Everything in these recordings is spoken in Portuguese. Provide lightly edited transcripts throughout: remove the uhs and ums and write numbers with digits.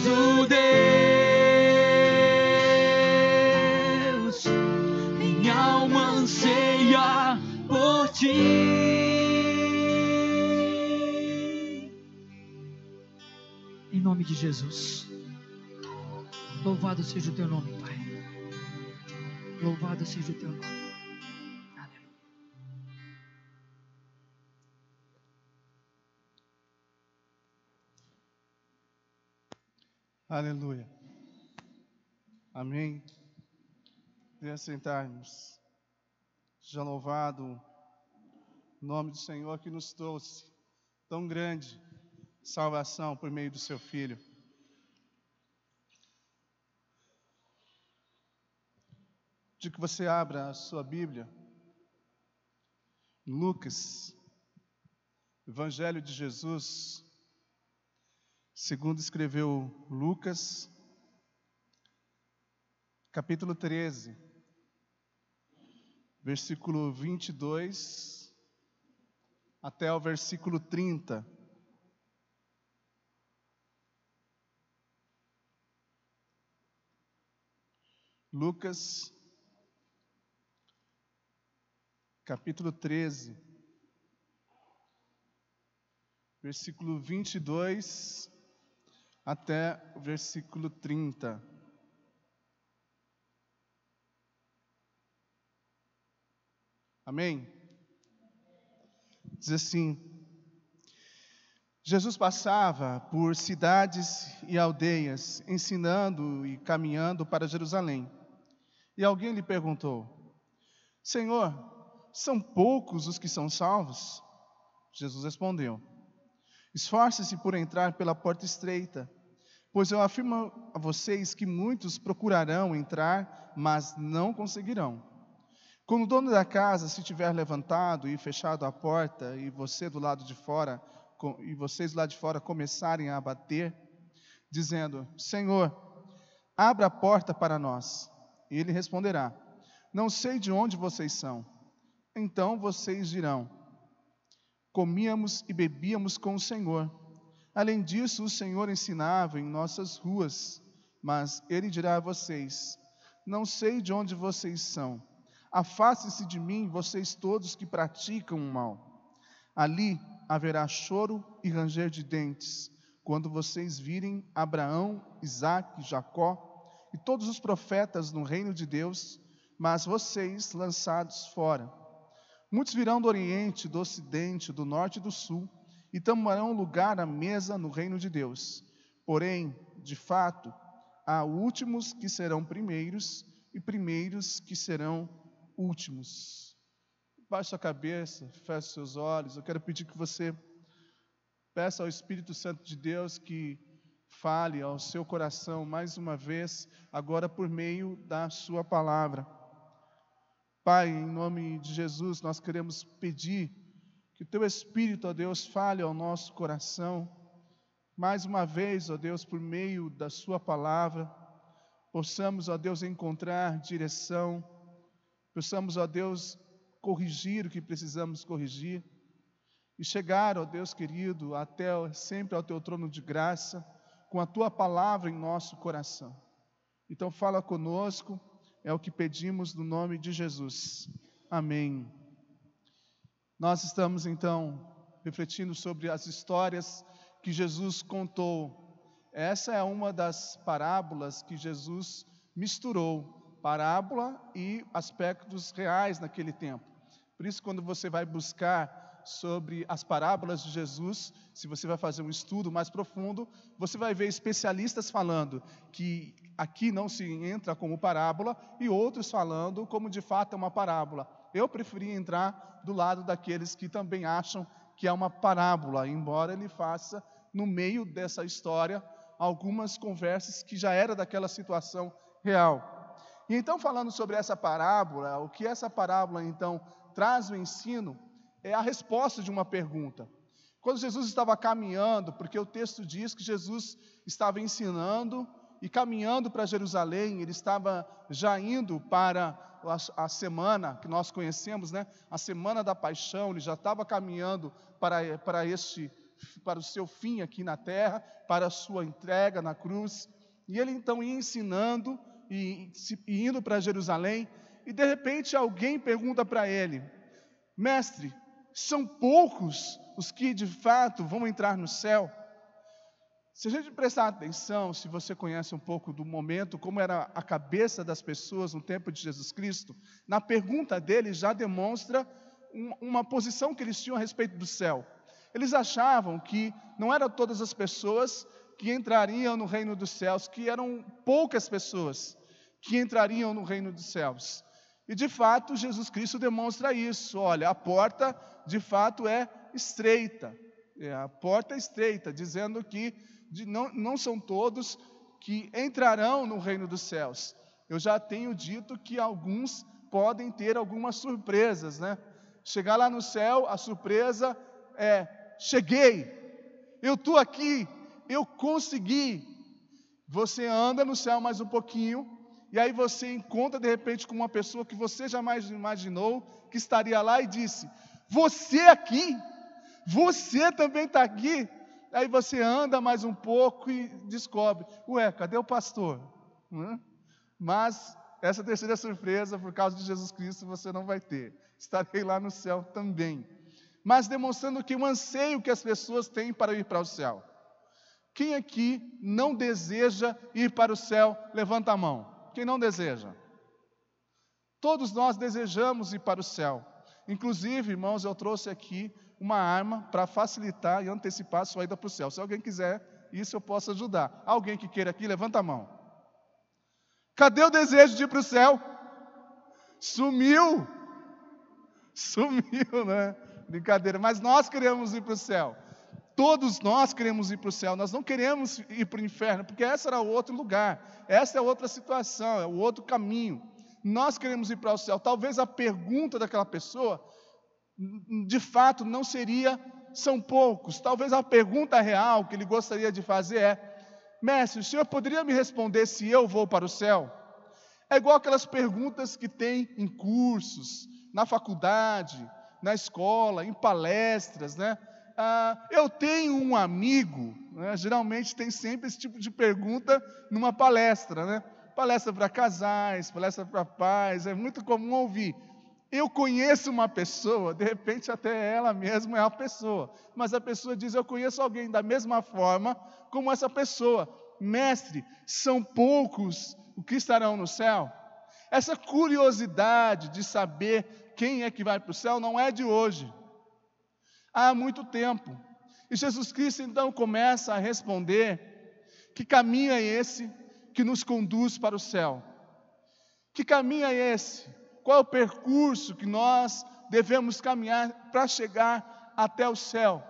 poderoso Deus, minha alma anseia por ti. Em nome de Jesus, louvado seja o teu nome, Pai. Louvado seja o teu nome. Aleluia. Aleluia. Amém. Venha sentar-nos. Seja louvado o nome do Senhor que nos trouxe tão grande salvação por meio do seu Filho. De que você abra a sua Bíblia, Lucas, Evangelho de Jesus, segundo escreveu Lucas, capítulo 13, versículo 22 até o versículo 30. Lucas, capítulo 13, versículo 22 até o versículo 30. Amém? Diz assim: Jesus passava por cidades e aldeias, ensinando e caminhando para Jerusalém. E alguém lhe perguntou: Senhor, são poucos os que são salvos? Jesus respondeu: Esforce-se por entrar pela porta estreita, pois eu afirmo a vocês que muitos procurarão entrar, mas não conseguirão. Quando o dono da casa se tiver levantado e fechado a porta, e vocês do lado de fora começarem a bater, dizendo: Senhor, abra a porta para nós. E ele responderá: Não sei de onde vocês são. Então vocês dirão: Comíamos e bebíamos com o Senhor. Além disso, o Senhor ensinava em nossas ruas. Mas ele dirá a vocês: Não sei de onde vocês são. Afastem-se de mim, vocês todos que praticam o mal. Ali haverá choro e ranger de dentes, quando vocês virem Abraão, Isaque, Jacó e todos os profetas no reino de Deus, mas vocês lançados fora. Muitos virão do Oriente, do Ocidente, do Norte e do Sul, e tomarão lugar à mesa no reino de Deus. Porém, de fato, há últimos que serão primeiros, e primeiros que serão últimos. Baixe sua cabeça, feche seus olhos. Eu quero pedir que você peça ao Espírito Santo de Deus que fale ao seu coração mais uma vez, agora por meio da sua palavra. Pai, em nome de Jesus, nós queremos pedir que o teu Espírito, ó Deus, fale ao nosso coração, mais uma vez, ó Deus, por meio da sua palavra, possamos, ó Deus, encontrar direção, possamos, ó Deus, corrigir o que precisamos corrigir, e chegar, ó Deus querido, sempre ao teu trono de graça, com a tua palavra em nosso coração. Então fala conosco, é o que pedimos no nome de Jesus. Amém. Nós estamos então refletindo sobre as histórias que Jesus contou. Essa é uma das parábolas que Jesus misturou, parábola e aspectos reais naquele tempo. Por isso, quando você vai buscar sobre as parábolas de Jesus, se você vai fazer um estudo mais profundo, você vai ver especialistas falando que aqui não se entra como parábola e outros falando como de fato é uma parábola. Eu preferi entrar do lado daqueles que também acham que é uma parábola, embora ele faça no meio dessa história algumas conversas que já era daquela situação real. E então, falando sobre essa parábola, o que essa parábola então traz no ensino é a resposta de uma pergunta. Quando Jesus estava caminhando, porque o texto diz que Jesus estava ensinando e caminhando para Jerusalém, ele estava já indo para a semana que nós conhecemos, né? A semana da paixão, ele já estava caminhando para este fim aqui na terra, para a sua entrega na cruz. E ele então ia ensinando e indo para Jerusalém, e de repente alguém pergunta para ele: mestre, são poucos os que de fato vão entrar no céu? Se a gente prestar atenção, se você conhece um pouco do momento, como era a cabeça das pessoas no tempo de Jesus Cristo, na pergunta dele já demonstra uma posição que eles tinham a respeito do céu. Eles achavam que não eram todas as pessoas que entrariam no reino dos céus, que eram poucas pessoas que entrariam no reino dos céus. E de fato Jesus Cristo demonstra isso. Olha, a porta de fato é estreita. A porta é estreita, dizendo que não são todos que entrarão no reino dos céus. Eu já tenho dito que alguns podem ter algumas surpresas, né? Chegar lá no céu, a surpresa é: cheguei, eu estou aqui, eu consegui. Você anda no céu mais um pouquinho, e aí você encontra de repente com uma pessoa que você jamais imaginou que estaria lá e disse: você aqui? Você também está aqui? Aí você anda mais um pouco e descobre: ué, cadê o pastor? Mas essa terceira surpresa, por causa de Jesus Cristo, você não vai ter. Estarei lá no céu também. Mas demonstrando que o anseio que as pessoas têm para ir para o céu. Quem aqui não deseja ir para o céu? Levanta a mão. Quem não deseja? Todos nós desejamos ir para o céu. Inclusive, irmãos, eu trouxe aqui uma arma para facilitar e antecipar a sua ida para o céu. Se alguém quiser, isso eu posso ajudar. Alguém que queira aqui, levanta a mão. Cadê o desejo de ir para o céu? Sumiu. Sumiu, né? Brincadeira. Mas nós queremos ir para o céu. Todos nós queremos ir para o céu. Nós não queremos ir para o inferno, porque esse era o outro lugar. Essa é outra situação, é o outro caminho. Nós queremos ir para o céu. Talvez a pergunta daquela pessoa, de fato, não seria: são poucos. Talvez a pergunta real que ele gostaria de fazer é: mestre, o senhor poderia me responder se eu vou para o céu? É igual aquelas perguntas que tem em cursos, na faculdade, na escola, em palestras, né? Eu tenho um amigo, né? Geralmente tem sempre esse tipo de pergunta numa palestra, né? Palestra para casais, palestra para pais, é muito comum ouvir: eu conheço uma pessoa. De repente até ela mesma é a pessoa, mas a pessoa diz: eu conheço alguém da mesma forma como essa pessoa. Mestre, são poucos os que estarão no céu? Essa curiosidade de saber quem é que vai para o céu não é de hoje, há muito tempo. E Jesus Cristo então começa a responder: que caminho é esse que nos conduz para o céu? Que caminho é esse? Qual é o percurso que nós devemos caminhar para chegar até o céu?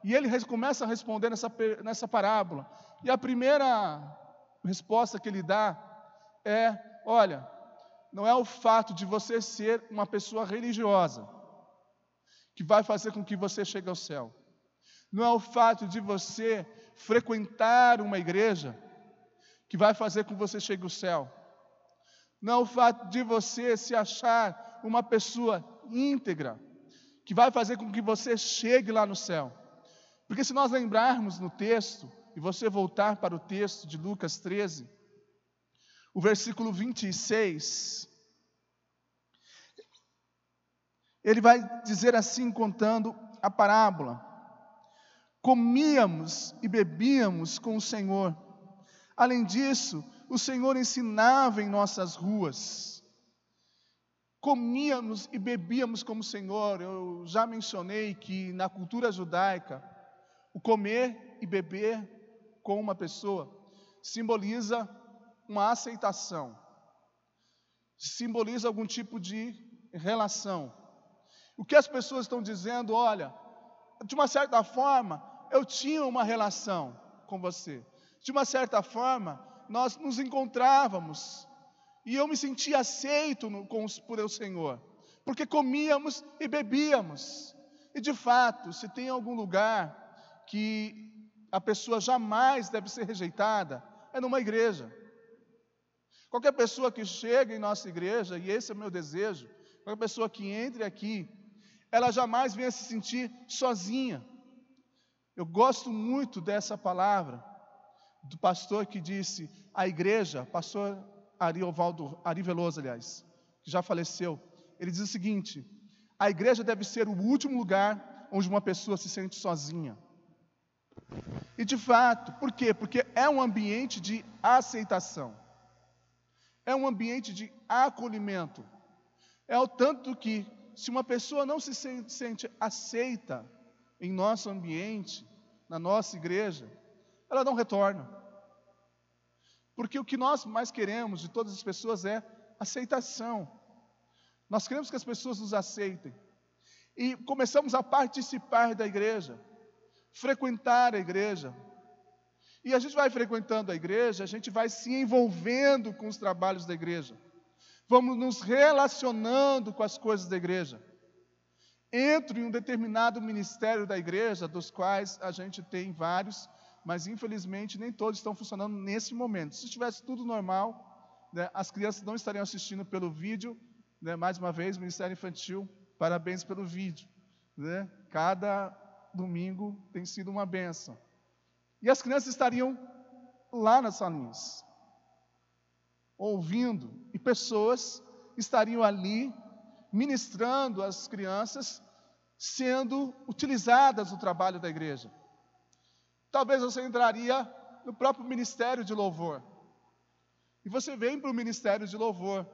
E ele começa a responder nessa parábola. E a primeira resposta que ele dá é: olha, não é o fato de você ser uma pessoa religiosa que vai fazer com que você chegue ao céu. Não é o fato de você frequentar uma igreja que vai fazer com que você chegue ao céu. Não é o fato de você se achar uma pessoa íntegra que vai fazer com que você chegue lá no céu. Porque se nós lembrarmos no texto, e você voltar para o texto de Lucas 13, o versículo 26, ele vai dizer assim, contando a parábola: comíamos e bebíamos com o Senhor. Além disso, o Senhor ensinava em nossas ruas. Comíamos e bebíamos como o Senhor. Eu já mencionei que na cultura judaica, o comer e beber com uma pessoa simboliza uma aceitação, simboliza algum tipo de relação. O que as pessoas estão dizendo: olha, de uma certa forma, eu tinha uma relação com você. De uma certa forma, nós nos encontrávamos, e eu me sentia aceito por o Senhor, porque comíamos e bebíamos. E de fato, se tem algum lugar que a pessoa jamais deve ser rejeitada, é numa igreja. Qualquer pessoa que chega em nossa igreja, e esse é o meu desejo, qualquer pessoa que entre aqui, ela jamais venha se sentir sozinha. Eu gosto muito dessa palavra do pastor que disse, a igreja, pastor Ari Veloso, aliás, que já faleceu, ele diz o seguinte: a igreja deve ser o último lugar onde uma pessoa se sente sozinha. E de fato, por quê? Porque é um ambiente de aceitação, é um ambiente de acolhimento. É o tanto que, se uma pessoa não se sente aceita em nosso ambiente, na nossa igreja, ela não retorna. Porque o que nós mais queremos de todas as pessoas é aceitação. Nós queremos que as pessoas nos aceitem. E começamos a participar da igreja, frequentar a igreja. E a gente vai frequentando a igreja, a gente vai se envolvendo com os trabalhos da igreja. Vamos nos relacionando com as coisas da igreja. Entro em um determinado ministério da igreja, dos quais a gente tem vários, mas infelizmente nem todos estão funcionando nesse momento. Se estivesse tudo normal, né, as crianças não estariam assistindo pelo vídeo, né, mais uma vez, Ministério Infantil, parabéns pelo vídeo. Né? Cada domingo tem sido uma bênção. E as crianças estariam lá nas salinhas, ouvindo, e pessoas estariam ali, ministrando as crianças, sendo utilizadas no trabalho da igreja. Talvez você entraria no próprio ministério de louvor, e você vem para o ministério de louvor,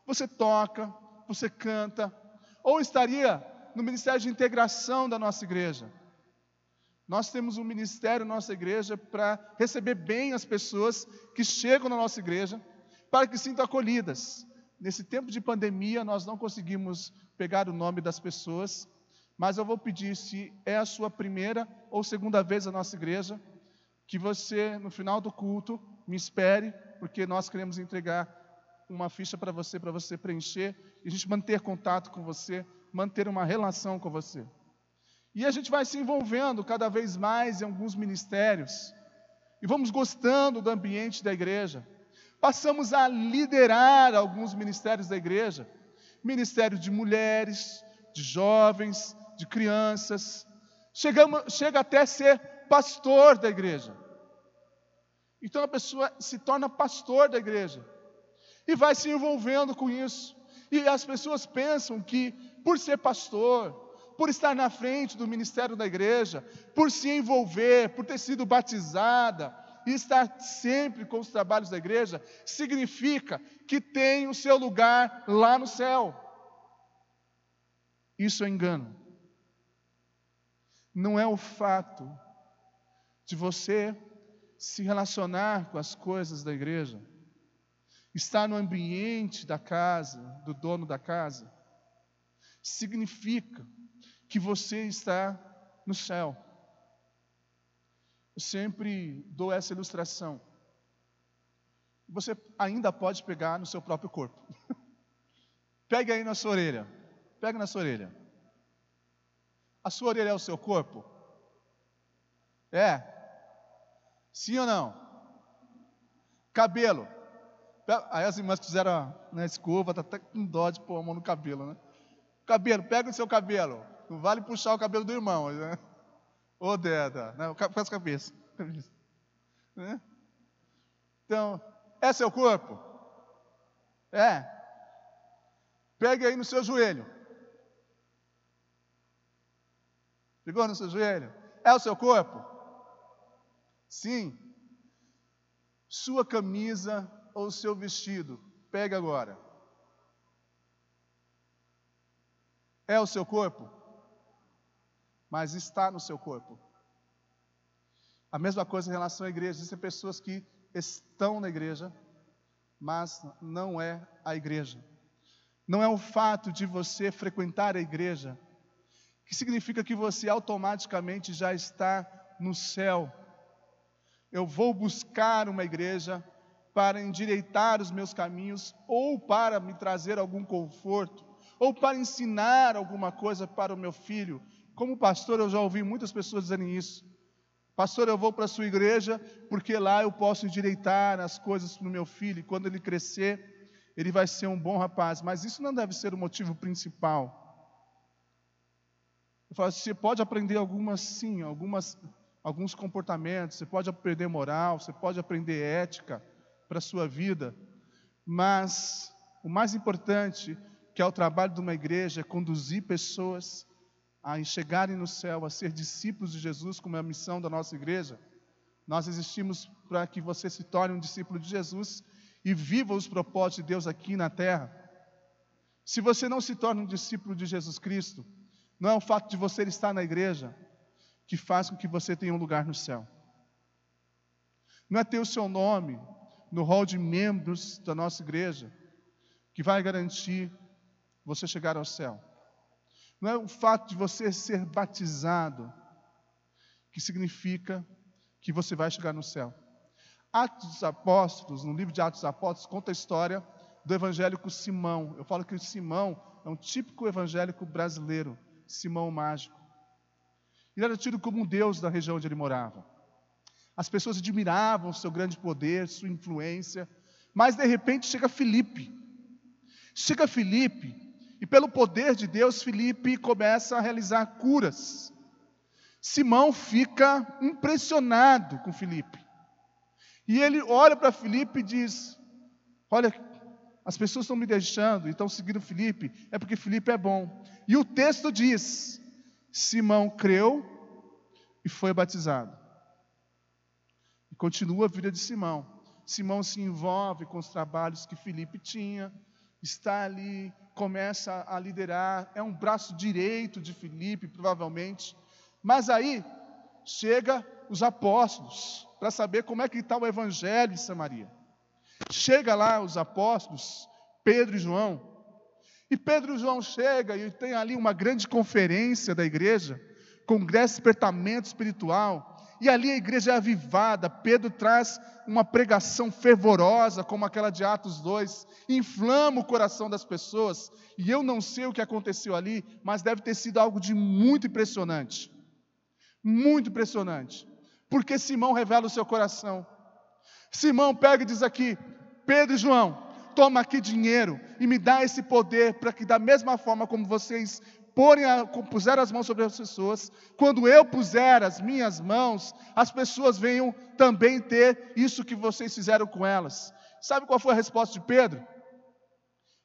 você toca, você canta, ou estaria no ministério de integração da nossa igreja. Nós temos um ministério na nossa igreja para receber bem as pessoas que chegam na nossa igreja, para que se sintam acolhidas. Nesse tempo de pandemia, nós não conseguimos pegar o nome das pessoas, mas eu vou pedir, se é a sua primeira ou segunda vez na nossa igreja, que você, no final do culto, me espere, porque nós queremos entregar uma ficha para você preencher, e a gente manter contato com você, manter uma relação com você. E a gente vai se envolvendo cada vez mais em alguns ministérios, e vamos gostando do ambiente da igreja. Passamos a liderar alguns ministérios da igreja, ministério de mulheres, de jovens, de crianças, chega até ser pastor da igreja. Então a pessoa se torna pastor da igreja, e vai se envolvendo com isso, e as pessoas pensam que por ser pastor, por estar na frente do ministério da igreja, por se envolver, por ter sido batizada, e estar sempre com os trabalhos da igreja, significa que tem o seu lugar lá no céu. Isso é engano. Não é o fato de você se relacionar com as coisas da igreja, estar no ambiente da casa, do dono da casa, significa que você está no céu. Eu sempre dou essa ilustração. Você ainda pode pegar no seu próprio corpo. Pegue aí na sua orelha. Pega na sua orelha. A sua orelha é o seu corpo? É? Sim ou não? Cabelo. Aí as irmãs fizeram a escova, está até com dó de pôr a mão no cabelo, né? Cabelo, pega o seu cabelo. Não vale puxar o cabelo do irmão, né? Ô, Deda, não, faz a cabeça. Né? Então, é seu corpo? É. Pegue aí no seu joelho. Pegou no seu joelho? É o seu corpo? Sim. Sua camisa ou seu vestido? Pega agora. É o seu corpo? Mas está no seu corpo. A mesma coisa em relação à igreja. Existem pessoas que estão na igreja, mas não é a igreja. Não é o fato de você frequentar a igreja que significa que você automaticamente já está no céu. Eu vou buscar uma igreja para endireitar os meus caminhos, ou para me trazer algum conforto, ou para ensinar alguma coisa para o meu filho. Como pastor, eu já ouvi muitas pessoas dizerem isso. Pastor, eu vou para a sua igreja, porque lá eu posso endireitar as coisas para o meu filho, e quando ele crescer, ele vai ser um bom rapaz. Mas isso não deve ser o motivo principal. Eu falo, você pode aprender algumas, sim, algumas alguns comportamentos, você pode aprender moral, você pode aprender ética para a sua vida, mas o mais importante, que é o trabalho de uma igreja, é conduzir pessoas a chegarem no céu, a ser discípulos de Jesus, como é a missão da nossa igreja. Nós existimos para que você se torne um discípulo de Jesus e viva os propósitos de Deus aqui na terra. Se você não se torna um discípulo de Jesus Cristo, não é o fato de você estar na igreja que faz com que você tenha um lugar no céu. Não é ter o seu nome no hall de membros da nossa igreja que vai garantir você chegar ao céu. Não é o fato de você ser batizado que significa que você vai chegar no céu. Atos dos Apóstolos, no livro de Atos dos Apóstolos, conta a história do evangélico Simão. Eu falo que o Simão é um típico evangélico brasileiro, Simão mágico. Ele era tido como um deus da região onde ele morava. As pessoas admiravam o seu grande poder, sua influência, mas de repente chega Filipe. Chega Filipe, e pelo poder de Deus, Filipe começa a realizar curas. Simão fica impressionado com Filipe. E ele olha para Filipe e diz: olha, as pessoas estão me deixando e estão seguindo Filipe, é porque Filipe é bom. E o texto diz: Simão creu e foi batizado. E continua a vida de Simão. Simão se envolve com os trabalhos que Filipe tinha, está ali, começa a liderar, é um braço direito de Filipe, provavelmente. Mas aí, chega os apóstolos, para saber como é que está o evangelho em Samaria. Chega lá os apóstolos, Pedro e João. E Pedro e João chegam e tem ali uma grande conferência da igreja, congresso de despertamento espiritual. E ali a igreja é avivada. Pedro traz uma pregação fervorosa, como aquela de Atos 2, inflama o coração das pessoas. E eu não sei o que aconteceu ali, mas deve ter sido algo de muito impressionante. Muito impressionante. Porque Simão revela o seu coração. Simão pega e diz aqui: Pedro e João, toma aqui dinheiro e me dá esse poder para que da mesma forma como vocês puseram as mãos sobre as pessoas, quando eu puser as minhas mãos, as pessoas venham também ter isso que vocês fizeram com elas. Sabe qual foi a resposta de Pedro?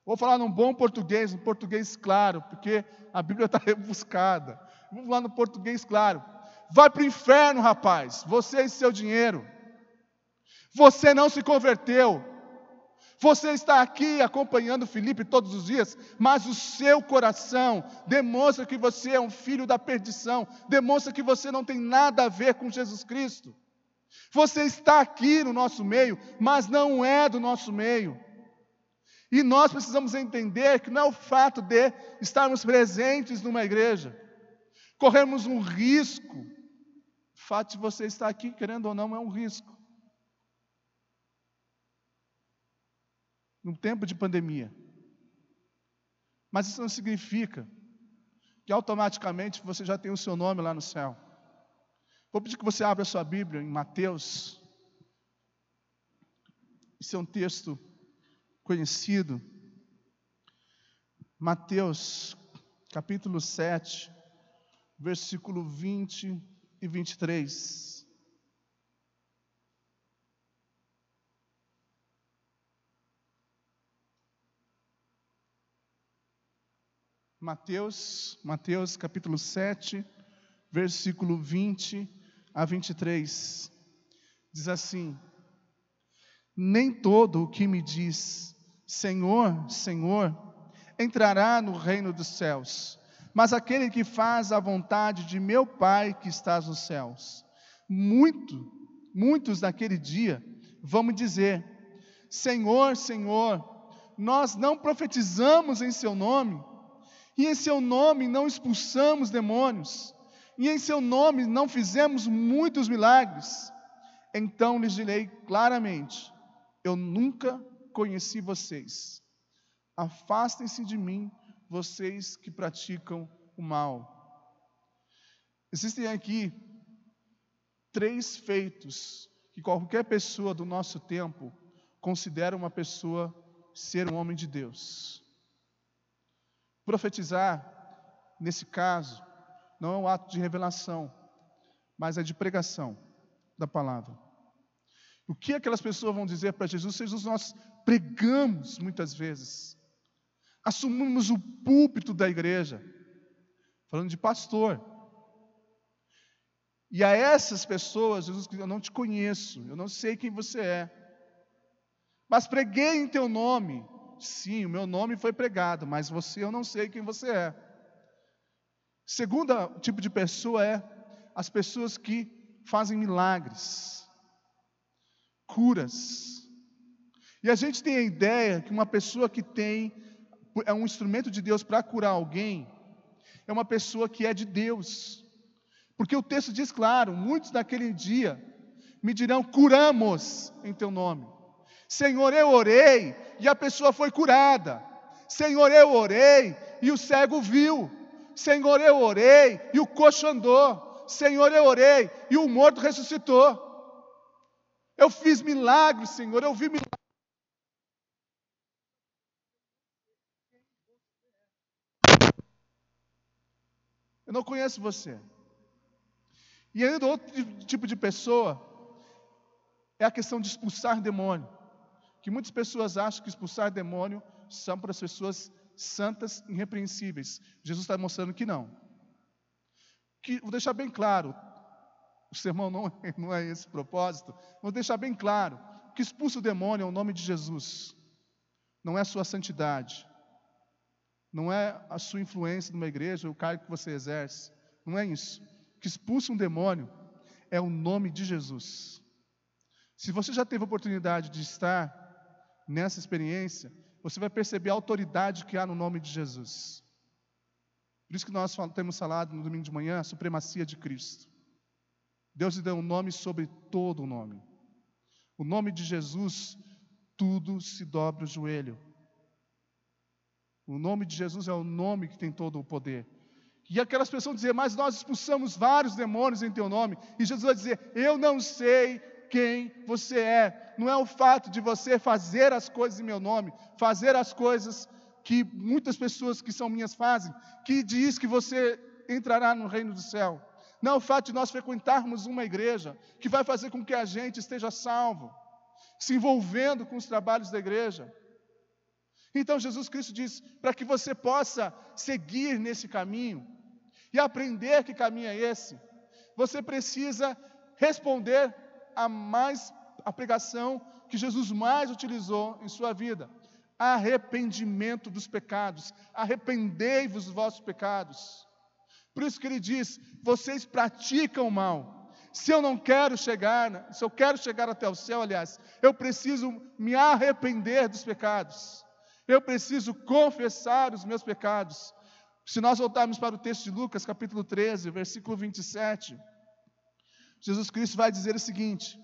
Vou falar num bom português, um português claro, porque a Bíblia está rebuscada. Vamos lá no português claro. Vai para o inferno, rapaz, você e seu dinheiro. Você não se converteu. Você está aqui acompanhando Filipe todos os dias, mas o seu coração demonstra que você é um filho da perdição, demonstra que você não tem nada a ver com Jesus Cristo. Você está aqui no nosso meio, mas não é do nosso meio. E nós precisamos entender que não é o fato de estarmos presentes numa igreja, corremos um risco. O fato de você estar aqui, querendo ou não, é um risco. Num tempo de pandemia. Mas isso não significa que automaticamente você já tem o seu nome lá no céu. Vou pedir que você abra a sua Bíblia em Mateus. Esse é um texto conhecido. Mateus, capítulo 7, versículo 20 e 23. Mateus capítulo 7, versículo 20 a 23. Diz assim: nem todo o que me diz Senhor, Senhor, entrará no reino dos céus, mas aquele que faz a vontade de meu Pai que estás nos céus. Muitos naquele dia vão me dizer: Senhor, Senhor, nós não profetizamos em seu nome, e em seu nome não expulsamos demônios, e em seu nome não fizemos muitos milagres. Então lhes direi claramente: eu nunca conheci vocês. Afastem-se de mim, vocês que praticam o mal. Existem aqui 3 feitos que qualquer pessoa do nosso tempo considera uma pessoa ser um homem de Deus. Profetizar, nesse caso, não é um ato de revelação, mas é de pregação da palavra. O que aquelas pessoas vão dizer para Jesus? Jesus, nós pregamos muitas vezes, assumimos o púlpito da igreja, falando de pastor. E a essas pessoas, Jesus diz: eu não te conheço, eu não sei quem você é, mas preguei em teu nome. Sim, o meu nome foi pregado, mas eu não sei quem você é. Segundo tipo de pessoa é as pessoas que fazem milagres, curas. E a gente tem a ideia que uma pessoa que é um instrumento de Deus para curar alguém, é uma pessoa que é de Deus. Porque o texto diz claro: muitos naquele dia me dirão: curamos em teu nome. Senhor, eu orei e a pessoa foi curada. Senhor, eu orei e o cego viu. Senhor, eu orei e o coxo andou. Senhor, eu orei e o morto ressuscitou. Eu fiz milagres, Senhor, eu vi milagres. Eu não conheço você. E ainda outro tipo de pessoa é a questão de expulsar demônio. Que muitas pessoas acham que expulsar demônio são para as pessoas santas e irrepreensíveis. Jesus está mostrando que não. Vou deixar bem claro, o sermão não é esse o propósito, vou deixar bem claro, que expulsa o demônio é o nome de Jesus. Não é a sua santidade. Não é a sua influência numa igreja, o cargo que você exerce. Não é isso. O que expulsa um demônio é o nome de Jesus. Se você já teve a oportunidade de estar nessa experiência, você vai perceber a autoridade que há no nome de Jesus. Por isso que nós temos falado no domingo de manhã a supremacia de Cristo. Deus lhe deu um nome sobre todo o nome. O nome de Jesus, tudo se dobra o joelho. O nome de Jesus é o nome que tem todo o poder. E aquelas pessoas vão dizer: mas nós expulsamos vários demônios em teu nome. E Jesus vai dizer: eu não sei quem você é. Não é o fato de você fazer as coisas em meu nome, fazer as coisas que muitas pessoas que são minhas fazem, que diz que você entrará no reino do céu. Não é o fato de nós frequentarmos uma igreja que vai fazer com que a gente esteja salvo, se envolvendo com os trabalhos da igreja. Então Jesus Cristo diz: para que você possa seguir nesse caminho e aprender que caminho é esse, você precisa responder a pregação que Jesus mais utilizou em sua vida: arrependimento dos pecados. Arrependei-vos dos vossos pecados. Por isso que ele diz: vocês praticam o mal. Se eu quero chegar até o céu, aliás, eu preciso me arrepender dos pecados. Eu preciso confessar os meus pecados. Se nós voltarmos para o texto de Lucas, capítulo 13, versículo 27, Jesus Cristo vai dizer o seguinte: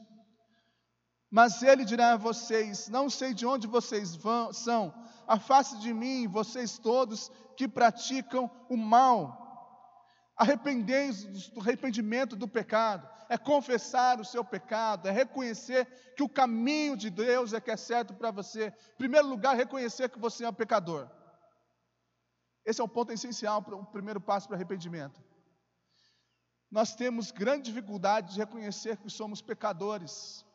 mas ele dirá a vocês: não sei de onde vocês são, afaste de mim, vocês todos que praticam o mal. Arrependei-vos do arrependimento do pecado, é confessar o seu pecado, é reconhecer que o caminho de Deus é que é certo para você. Em primeiro lugar, reconhecer que você é um pecador. Esse é o ponto essencial, o primeiro passo para o arrependimento. Nós temos grande dificuldade de reconhecer que somos pecadores.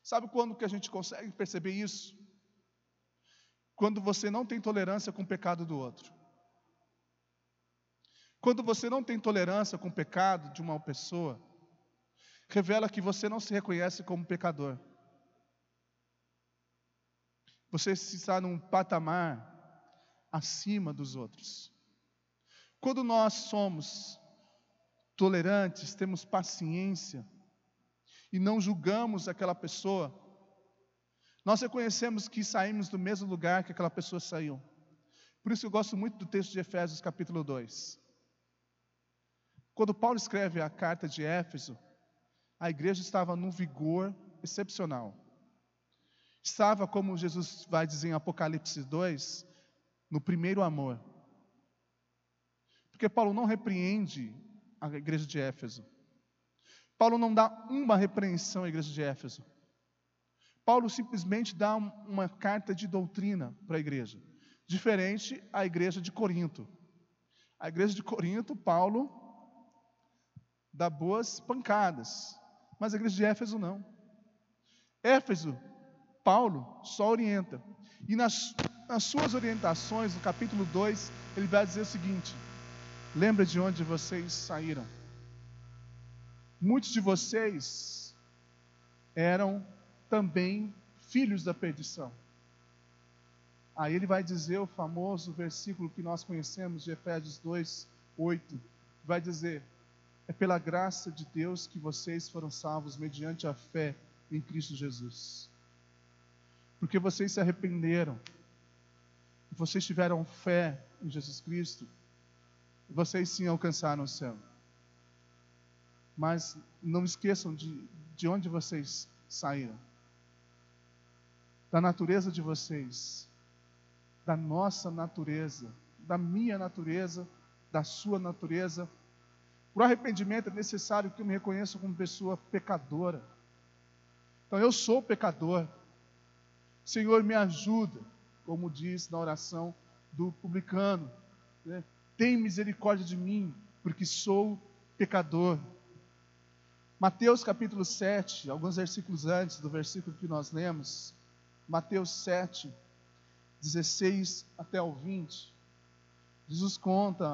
Sabe quando que a gente consegue perceber isso? Quando você não tem tolerância com o pecado do outro. Quando você não tem tolerância com o pecado de uma pessoa, revela que você não se reconhece como pecador. Você está num patamar acima dos outros. Quando nós somos tolerantes, temos paciência e não julgamos aquela pessoa, nós reconhecemos que saímos do mesmo lugar que aquela pessoa saiu. Por isso eu gosto muito do texto de Efésios capítulo 2. Quando Paulo escreve a carta de Éfeso, a igreja estava num vigor excepcional. Estava, como Jesus vai dizer em Apocalipse 2, no primeiro amor. Porque Paulo não repreende a igreja de Éfeso. Paulo não dá uma repreensão à igreja de Éfeso. Paulo simplesmente dá uma carta de doutrina para a igreja. Diferente à igreja de Corinto. A igreja de Corinto, Paulo dá boas pancadas. Mas a igreja de Éfeso não. Éfeso, Paulo só orienta. E nas suas orientações, no capítulo 2, ele vai dizer o seguinte: lembra de onde vocês saíram. Muitos de vocês eram também filhos da perdição. Aí ele vai dizer o famoso versículo que nós conhecemos de Efésios 2, 8. Vai dizer: é pela graça de Deus que vocês foram salvos mediante a fé em Cristo Jesus. Porque vocês se arrependeram, vocês tiveram fé em Jesus Cristo, vocês sim alcançaram o céu. Mas não esqueçam de onde vocês saíram. Da natureza de vocês, da nossa natureza, da minha natureza, da sua natureza. Para o arrependimento é necessário que eu me reconheça como pessoa pecadora. Então eu sou pecador. Senhor, me ajuda, como diz na oração do publicano, né? Tem misericórdia de mim, porque sou pecador. Mateus capítulo 7, alguns versículos antes do versículo que nós lemos, Mateus 7, 16 até o 20, Jesus conta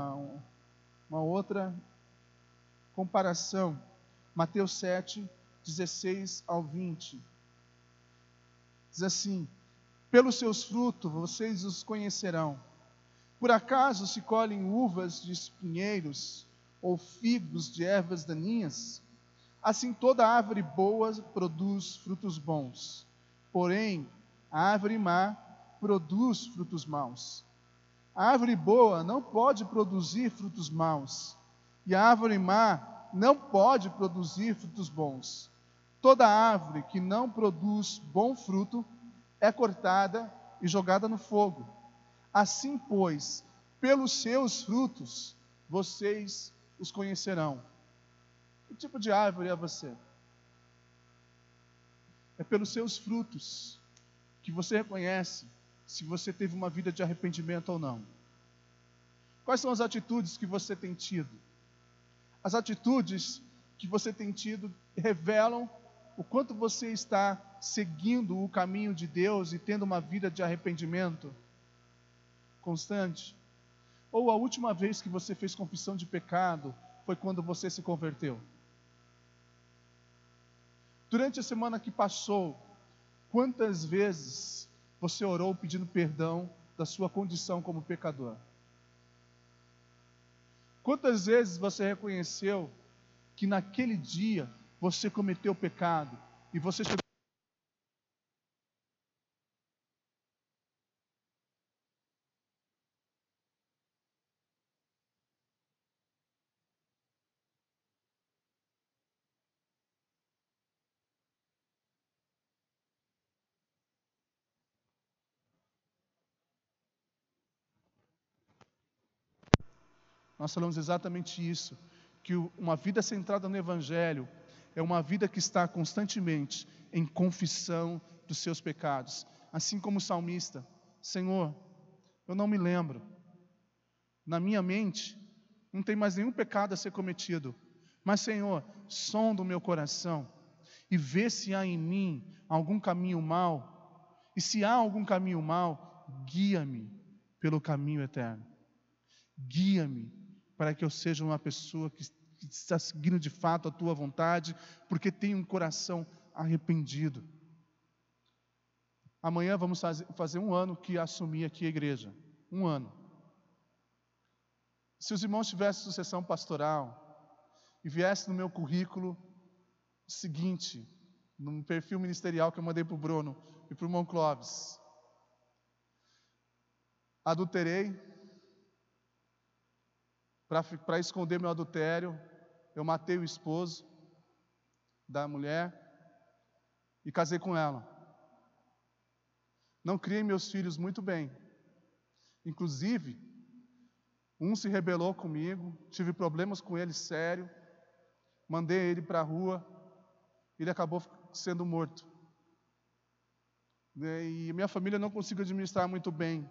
uma outra comparação. Mateus 7, 16 ao 20. Diz assim: pelos seus frutos vocês os conhecerão. Por acaso se colhem uvas de espinheiros ou figos de ervas daninhas? Assim toda árvore boa produz frutos bons, porém a árvore má produz frutos maus. A árvore boa não pode produzir frutos maus, e a árvore má não pode produzir frutos bons. Toda árvore que não produz bom fruto é cortada e jogada no fogo. Assim, pois, pelos seus frutos vocês os conhecerão. Que tipo de árvore é você? É pelos seus frutos que você reconhece se você teve uma vida de arrependimento ou não. Quais são as atitudes que você tem tido? As atitudes que você tem tido revelam o quanto você está seguindo o caminho de Deus e tendo uma vida de arrependimento constante. Ou a última vez que você fez confissão de pecado foi quando você se converteu. Durante a semana que passou, quantas vezes você orou pedindo perdão da sua condição como pecador? Quantas vezes você reconheceu que naquele dia você cometeu pecado e você chegou... Nós falamos exatamente isso, que uma vida centrada no Evangelho é uma vida que está constantemente em confissão dos seus pecados. Assim como o salmista: Senhor, eu não me lembro, na minha mente não tem mais nenhum pecado a ser cometido, mas Senhor, sonda o meu coração e vê se há em mim algum caminho mau, e se há algum caminho mau, guia-me pelo caminho eterno. Guia-me para que eu seja uma pessoa que está seguindo de fato a tua vontade, porque tem um coração arrependido. Amanhã vamos fazer um ano que assumi aqui a igreja. Um ano. Se os irmãos tivessem sucessão pastoral e viesse no meu currículo seguinte, no perfil ministerial que eu mandei para o Bruno e para o irmão Clóvis: adulterei, para esconder meu adultério, eu matei o esposo da mulher e casei com ela. Não criei meus filhos muito bem. Inclusive, um se rebelou comigo, tive problemas com ele sério, mandei ele para a rua, ele acabou sendo morto. E minha família não conseguiu administrar muito bem.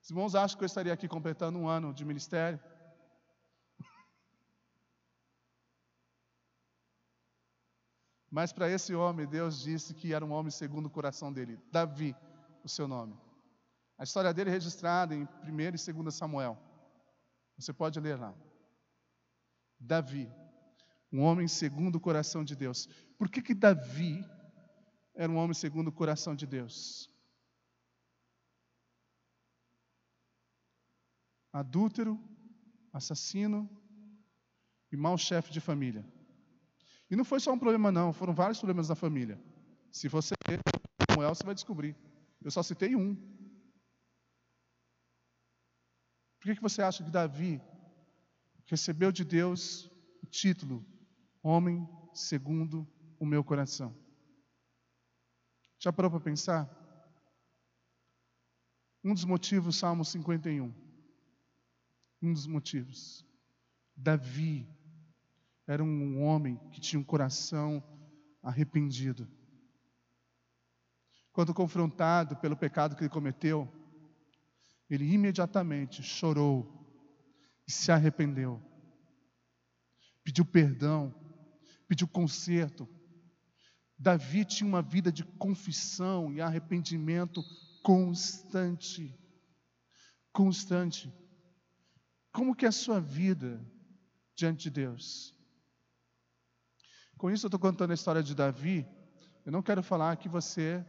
Os irmãos acham que eu estaria aqui completando um ano de ministério? Mas para esse homem, Deus disse que era um homem segundo o coração dele. Davi, o seu nome. A história dele é registrada em 1 e 2 Samuel. Você pode ler lá. Davi, um homem segundo o coração de Deus. Por que Davi era um homem segundo o coração de Deus? Adúltero, assassino e mau chefe de família. E não foi só um problema não, foram vários problemas na família. Se você ler Samuel, você vai descobrir. Eu só citei um. Por que você acha que Davi recebeu de Deus o título Homem segundo o meu coração? Já parou para pensar? Um dos motivos, Salmo 51. Um dos motivos. Davi era um homem que tinha um coração arrependido. Quando confrontado pelo pecado que ele cometeu, ele imediatamente chorou e se arrependeu. Pediu perdão, pediu conserto. Davi tinha uma vida de confissão e arrependimento constante. Constante. Como que é a sua vida diante de Deus? Com isso eu estou contando a história de Davi. Eu não quero falar que você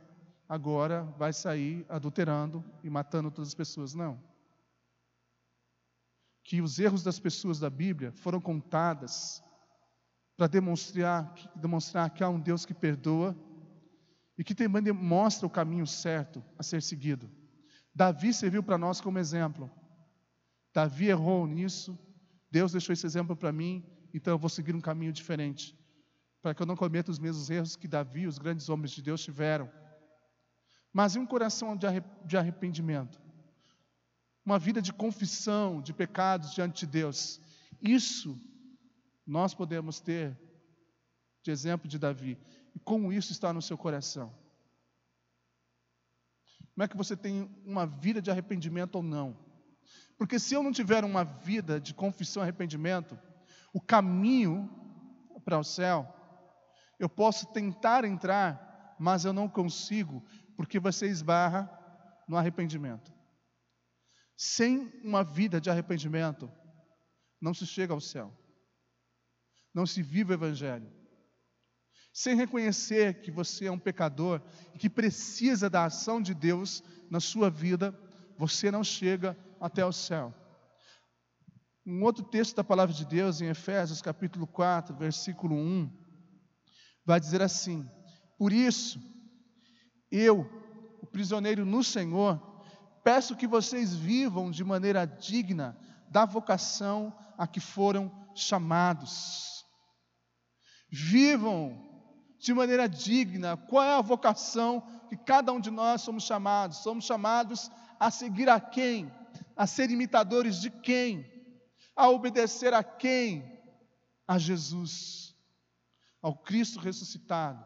agora vai sair adulterando e matando todas as pessoas, não. Que os erros das pessoas da Bíblia foram contadas para demonstrar que há um Deus que perdoa e que também mostra o caminho certo a ser seguido. Davi serviu para nós como exemplo. Davi errou nisso, Deus deixou esse exemplo para mim, então eu vou seguir um caminho diferente, para que eu não cometa os mesmos erros que Davi, os grandes homens de Deus, tiveram. Mas e um coração de arrependimento? Uma vida de confissão de pecados diante de Deus. Isso nós podemos ter de exemplo de Davi. E como isso está no seu coração? Como é que você tem uma vida de arrependimento ou não? Porque se eu não tiver uma vida de confissão e arrependimento, o caminho para o céu, eu posso tentar entrar, mas eu não consigo, porque você esbarra no arrependimento. Sem uma vida de arrependimento, não se chega ao céu. Não se vive o Evangelho. Sem reconhecer que você é um pecador e que precisa da ação de Deus na sua vida, você não chega até o céu. Um outro texto da palavra de Deus, em Efésios capítulo 4, versículo 1, vai dizer assim: por isso, eu, o prisioneiro no Senhor, peço que vocês vivam de maneira digna da vocação a que foram chamados. Vivam de maneira digna. Qual é a vocação que cada um de nós somos chamados? Somos chamados a seguir a quem? A ser imitadores de quem? A obedecer a quem? A Jesus, ao Cristo ressuscitado.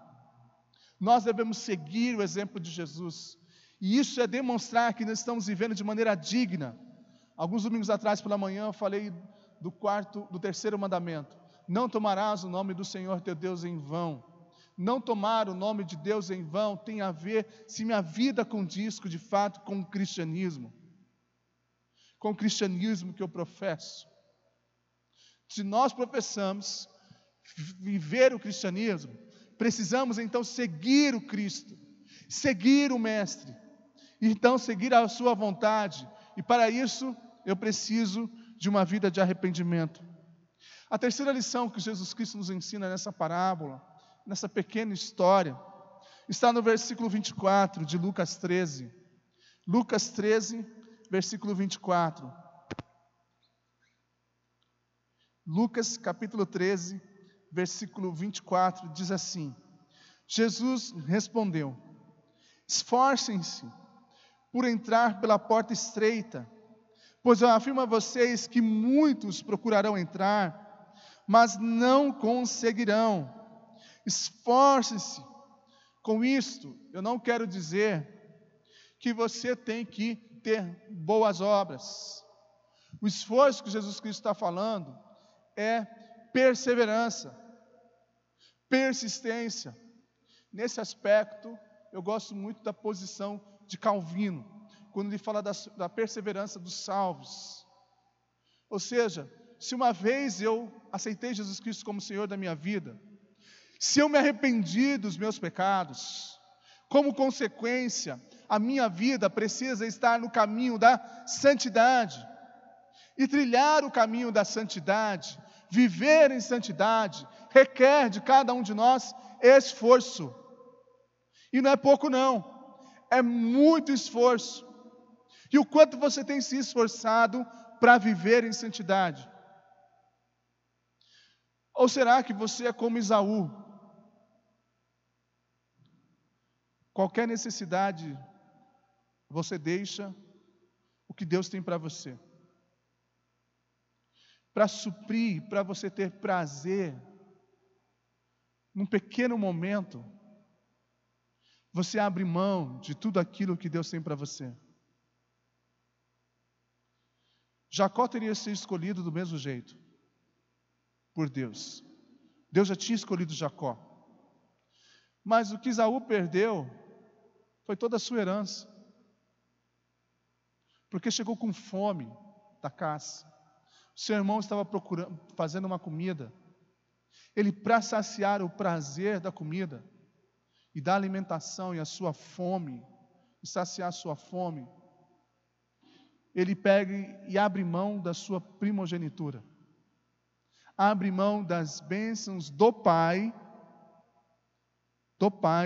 Nós devemos seguir o exemplo de Jesus. E isso é demonstrar que nós estamos vivendo de maneira digna. Alguns domingos atrás pela manhã eu falei do terceiro mandamento. Não tomarás o nome do Senhor teu Deus em vão. Não tomar o nome de Deus em vão tem a ver se minha vida condiz de fato com o cristianismo. Com o cristianismo que eu professo. Se nós professamos viver o cristianismo, precisamos então seguir o Cristo, seguir o Mestre, então seguir a sua vontade, e para isso eu preciso de uma vida de arrependimento. A terceira lição que Jesus Cristo nos ensina nessa parábola, nessa pequena história, está no versículo 24 de Lucas 13. Lucas 13, versículo 24. Lucas capítulo 13, versículo 24, diz assim: Jesus respondeu: esforcem-se por entrar pela porta estreita, pois eu afirmo a vocês que muitos procurarão entrar, mas não conseguirão. Esforce-se. Com isto, eu não quero dizer que você tem que ter boas obras. O esforço que Jesus Cristo está falando é perseverança. persistência. Nesse aspecto, eu gosto muito da posição de Calvino, quando ele fala da perseverança dos salvos. Ou seja, se uma vez eu aceitei Jesus Cristo como Senhor da minha vida, se eu me arrependi dos meus pecados, como consequência, a minha vida precisa estar no caminho da santidade. E trilhar o caminho da santidade, viver em santidade, requer de cada um de nós esforço. E não é pouco não, é muito esforço. E o quanto você tem se esforçado para viver em santidade? Ou será que você é como Esaú? Qualquer necessidade, você deixa o que Deus tem para você. Para suprir, para você ter prazer, num pequeno momento, você abre mão de tudo aquilo que Deus tem para você. Jacó teria sido escolhido do mesmo jeito, por Deus. Deus já tinha escolhido Jacó. Mas o que Esaú perdeu foi toda a sua herança. Porque chegou com fome da caça. O seu irmão estava fazendo uma comida. Ele, para saciar o prazer da comida e da alimentação e a sua fome, e saciar a sua fome, ele pega e abre mão da sua primogenitura. Abre mão das bênçãos do pai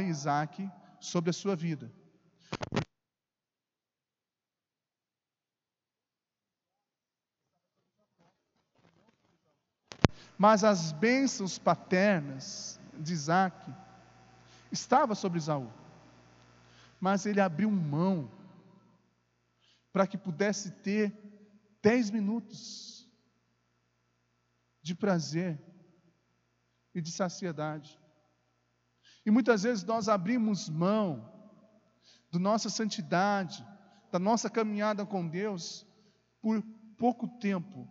Isaque, sobre a sua vida. Mas as bênçãos paternas de Isaque estavam sobre Esaú. Mas ele abriu mão para que pudesse ter 10 minutos de prazer e de saciedade. E muitas vezes nós abrimos mão da nossa santidade, da nossa caminhada com Deus, por pouco tempo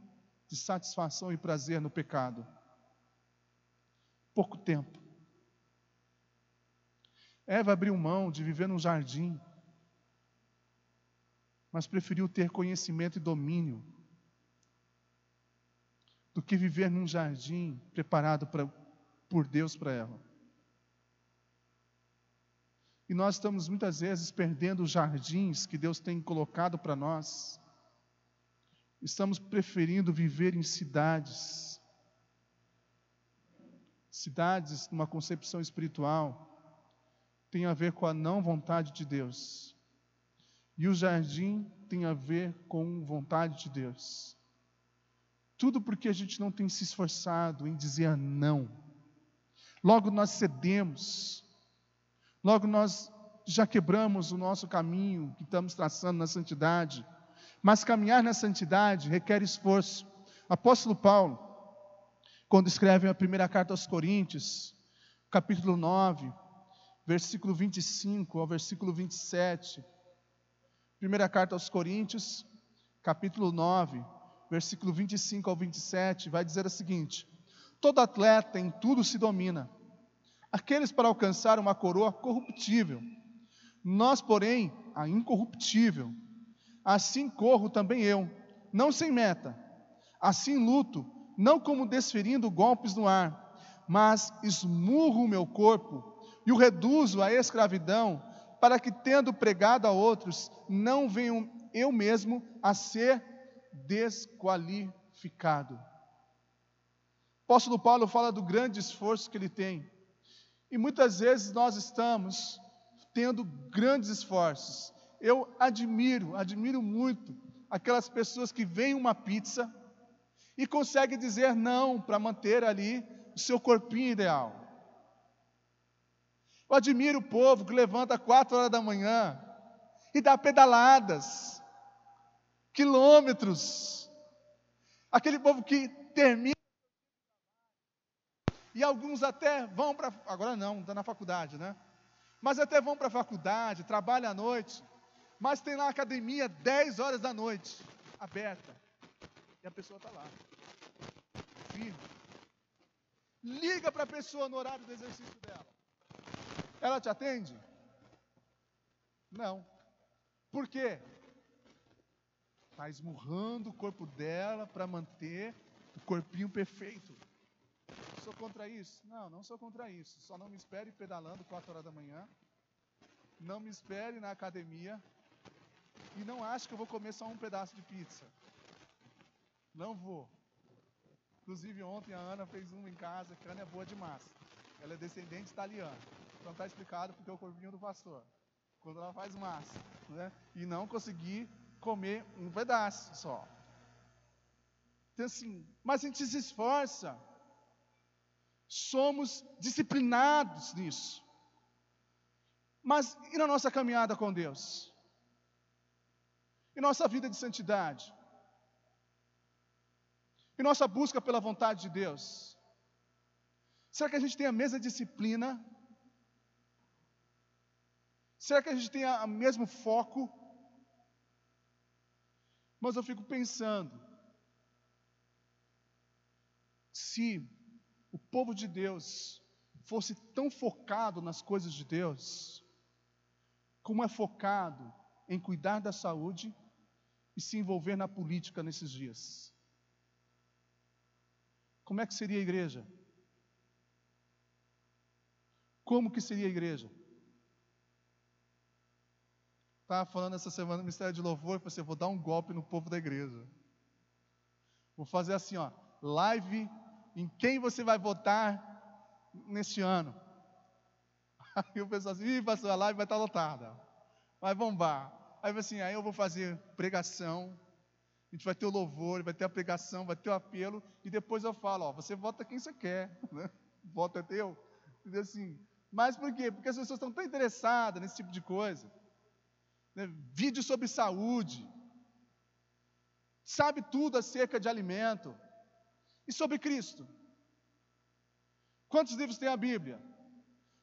de satisfação e prazer no pecado. Pouco tempo. Eva abriu mão de viver num jardim, mas preferiu ter conhecimento e domínio do que viver num jardim preparado por Deus para ela. E nós estamos muitas vezes perdendo os jardins que Deus tem colocado para nós. Estamos preferindo viver em cidades. Cidades, numa concepção espiritual, tem a ver com a não vontade de Deus. E o jardim tem a ver com vontade de Deus. Tudo porque a gente não tem se esforçado em dizer não. Logo nós cedemos. Logo nós já quebramos o nosso caminho que estamos traçando na santidade. Mas caminhar na santidade requer esforço. O apóstolo Paulo, quando escreve a primeira carta aos Coríntios, capítulo 9, versículo 25 ao versículo 27. Primeira carta aos Coríntios, capítulo 9, versículo 25 ao 27, vai dizer o seguinte: todo atleta em tudo se domina. Aqueles para alcançar uma coroa corruptível, nós, porém, a incorruptível. Assim corro também eu, não sem meta. Assim luto, não como desferindo golpes no ar, mas esmurro o meu corpo e o reduzo à escravidão, para que, tendo pregado a outros, não venham eu mesmo a ser desqualificado. O apóstolo Paulo fala do grande esforço que ele tem. E muitas vezes nós estamos tendo grandes esforços. Eu admiro muito aquelas pessoas que veem uma pizza e conseguem dizer não para manter ali o seu corpinho ideal. Eu admiro o povo que levanta 4 horas da manhã e dá pedaladas, quilômetros. Aquele povo que termina. E alguns até vão para... Agora não, está na faculdade, né? Mas até vão para a faculdade, trabalham à noite. Mas tem lá a academia 10 horas da noite, aberta. E a pessoa está lá, firme. Liga para a pessoa no horário do exercício dela. Ela te atende? Não. Por quê? Está esmurrando o corpo dela para manter o corpinho perfeito. Sou contra isso? Não, não sou contra isso. Só não me espere pedalando 4 horas da manhã. Não me espere na academia. E não acho que eu vou comer só um pedaço de pizza. Não vou. Inclusive ontem a Ana fez uma em casa, que a Ana é boa de massa. Ela é descendente italiana. Então está explicado porque é o corpinho do pastor. Quando ela faz massa, né? E não conseguir comer um pedaço só. Então assim, mas a gente se esforça. Somos disciplinados nisso. Mas e na nossa caminhada com Deus? E nossa vida de santidade? E nossa busca pela vontade de Deus? Será que a gente tem a mesma disciplina? Será que a gente tem o mesmo foco? Mas eu fico pensando, se o povo de Deus fosse tão focado nas coisas de Deus, como é focado em cuidar da saúde e se envolver na política nesses dias. Como é que seria a igreja? Como que seria a igreja? Estava falando essa semana no Ministério de Louvor, eu falei assim, vou dar um golpe no povo da igreja. Vou fazer assim, ó, live em quem você vai votar neste ano. Aí o pessoal assim, pastor, a live vai estar lotada, vai bombar. Aí assim, aí eu vou fazer pregação, a gente vai ter o louvor, vai ter a pregação, vai ter o apelo, e depois eu falo, ó, você vota quem você quer, né? O voto é teu. E assim, mas por quê? Porque as pessoas estão tão interessadas nesse tipo de coisa. Né? Vídeo sobre saúde, sabe tudo acerca de alimento. E sobre Cristo? Quantos livros tem a Bíblia?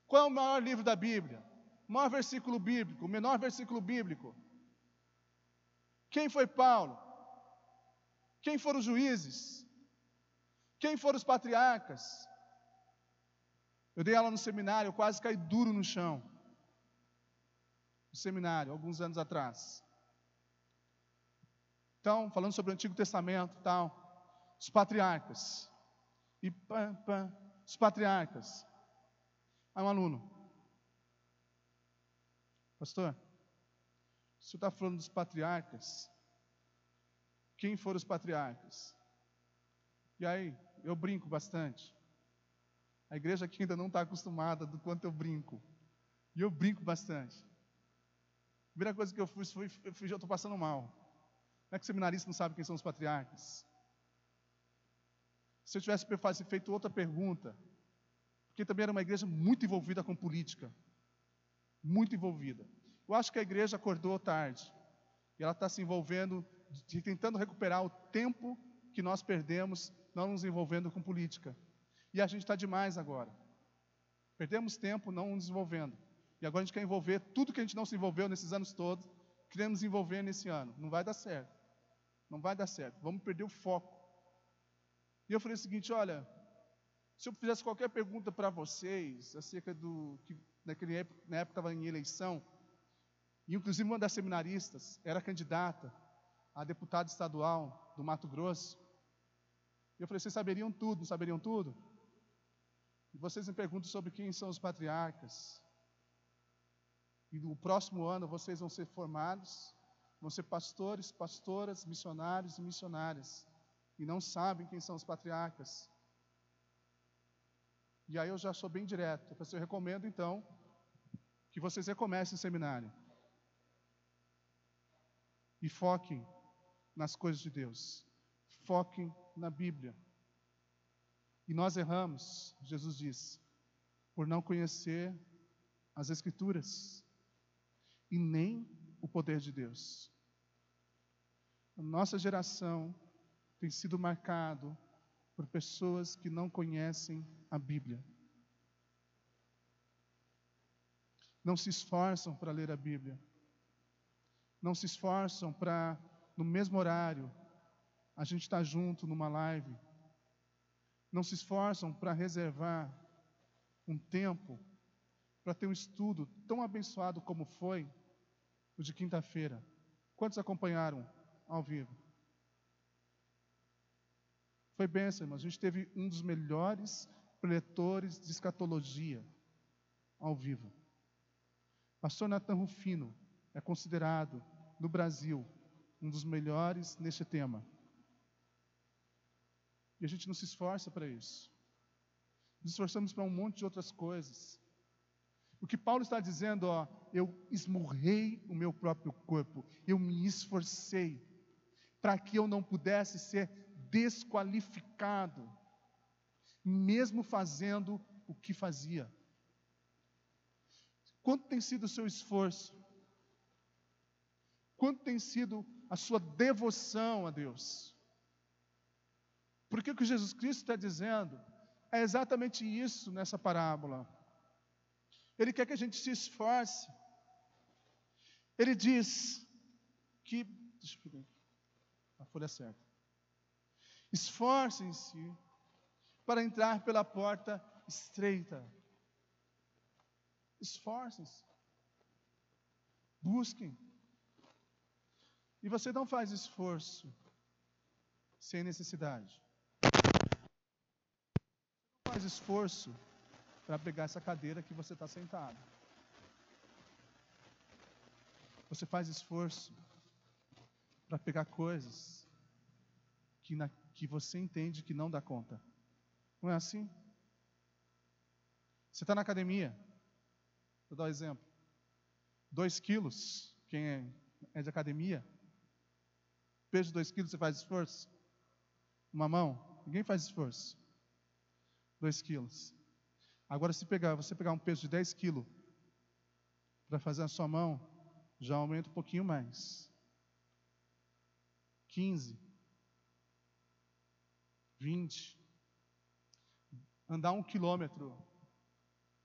Qual é o maior livro da Bíblia? O maior versículo bíblico, o menor versículo bíblico? Quem foi Paulo? Quem foram os juízes? Quem foram os patriarcas? Eu dei aula no seminário, eu quase caí duro no chão. No seminário, alguns anos atrás. Então, falando sobre o Antigo Testamento e tal, os patriarcas. E os patriarcas. Aí um aluno. Pastor, o senhor está falando dos patriarcas? Quem foram os patriarcas? E aí, eu brinco bastante. A igreja aqui ainda não está acostumada do quanto eu brinco. E eu brinco bastante. A primeira coisa que eu fiz foi, eu estou passando mal. Não é que o seminarista não sabe quem são os patriarcas? Se eu tivesse feito outra pergunta, porque também era uma igreja muito envolvida com política. Muito envolvida. Eu acho que a igreja acordou tarde. E ela está se envolvendo, tentando recuperar o tempo que nós perdemos, não nos envolvendo com política. E a gente está demais agora. Perdemos tempo não nos envolvendo. E agora a gente quer envolver tudo que a gente não se envolveu nesses anos todos, queremos envolver nesse ano. Não vai dar certo. Não vai dar certo. Vamos perder o foco. E eu falei o seguinte, olha, se eu fizesse qualquer pergunta para vocês, acerca do que na época estava em eleição, e inclusive uma das seminaristas era candidata a deputada estadual do Mato Grosso, e eu falei, vocês saberiam tudo, não saberiam tudo? E vocês me perguntam sobre quem são os patriarcas. E no próximo ano vocês vão ser formados, vão ser pastores, pastoras, missionários e missionárias. E não sabem quem são os patriarcas. E aí eu já sou bem direto. Eu recomendo então que vocês recomecem o seminário. E foquem nas coisas de Deus. Foquem na Bíblia. E nós erramos, Jesus diz, por não conhecer as Escrituras e nem o poder de Deus. A nossa geração tem sido marcado por pessoas que não conhecem a Bíblia. Não se esforçam para ler a Bíblia. Não se esforçam para, no mesmo horário, a gente estar junto numa live. não se esforçam para reservar um tempo para ter um estudo tão abençoado como foi o de quinta-feira. Quantos acompanharam ao vivo? Foi bênção, irmãos. A gente teve um dos melhores preletores de escatologia ao vivo. Pastor Nathan Rufino é considerado, no Brasil, um dos melhores neste tema. E a gente não se esforça para isso. Nos esforçamos para um monte de outras coisas. O que Paulo está dizendo, eu esmurrei o meu próprio corpo, eu me esforcei para que eu não pudesse ser desqualificado, mesmo fazendo o que fazia. Quanto tem sido o seu esforço? Quanto tem sido a sua devoção a Deus? Porque o que Jesus Cristo está dizendo é exatamente isso nessa parábola. Ele quer que a gente se esforce. Ele diz que, deixa eu pegar a folha certa. Esforcem-se para entrar pela porta estreita. Esforcem-se. Busquem. E você não faz esforço sem necessidade. Não faz esforço para pegar essa cadeira que você está sentado. Você faz esforço para pegar coisas que você entende que não dá conta. Não é assim? Você está na academia. Vou dar um exemplo. 2 quilos, quem é de academia, peso de 2 quilos, você faz esforço? Uma mão, ninguém faz esforço. 2 quilos. Agora, se você pegar um peso de 10 quilos para fazer a sua mão, já aumenta um pouquinho mais. 15, 20. Andar 1 quilômetro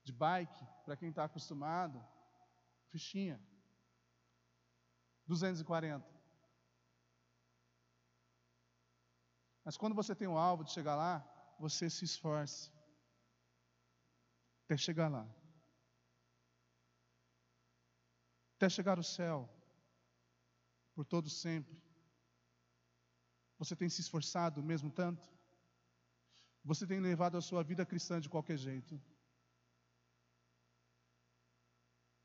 de bike, para quem está acostumado, fichinha. 240. Mas quando você tem um alvo de chegar lá, você se esforça até chegar lá. Até chegar ao céu, por todo sempre. Você tem se esforçado mesmo tanto? Você tem levado a sua vida cristã de qualquer jeito?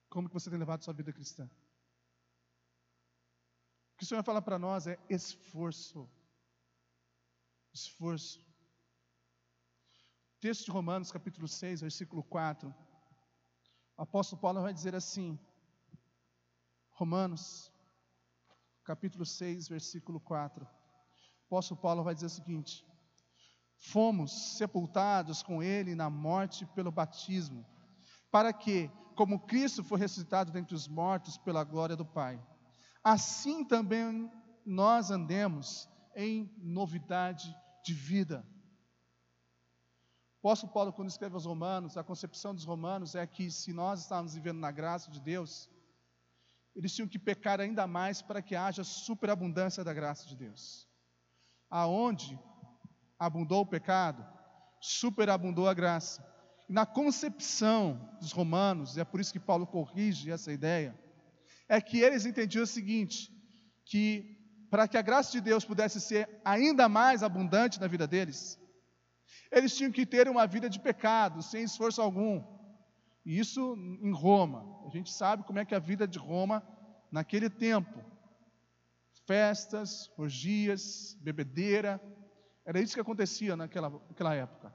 Como que você tem levado a sua vida cristã? O que o Senhor fala para nós é esforço. Esforço. Texto de Romanos, capítulo 6, versículo 4. O apóstolo Paulo vai dizer assim, Romanos, capítulo 6, versículo 4. O apóstolo Paulo vai dizer o seguinte: fomos sepultados com ele na morte pelo batismo, para que, como Cristo foi ressuscitado dentre os mortos pela glória do Pai, assim também nós andemos em novidade de vida. O apóstolo Paulo, quando escreve aos Romanos, a concepção dos Romanos é que se nós estávamos vivendo na graça de Deus, eles tinham que pecar ainda mais para que haja superabundância da graça de Deus. Aonde abundou o pecado, superabundou a graça. E na concepção dos romanos, e é por isso que Paulo corrige essa ideia, é que eles entendiam o seguinte, que para que a graça de Deus pudesse ser ainda mais abundante na vida deles, eles tinham que ter uma vida de pecado, sem esforço algum. E isso em Roma. A gente sabe como é que a vida de Roma, naquele tempo, festas, orgias, bebedeira, era isso que acontecia naquela época.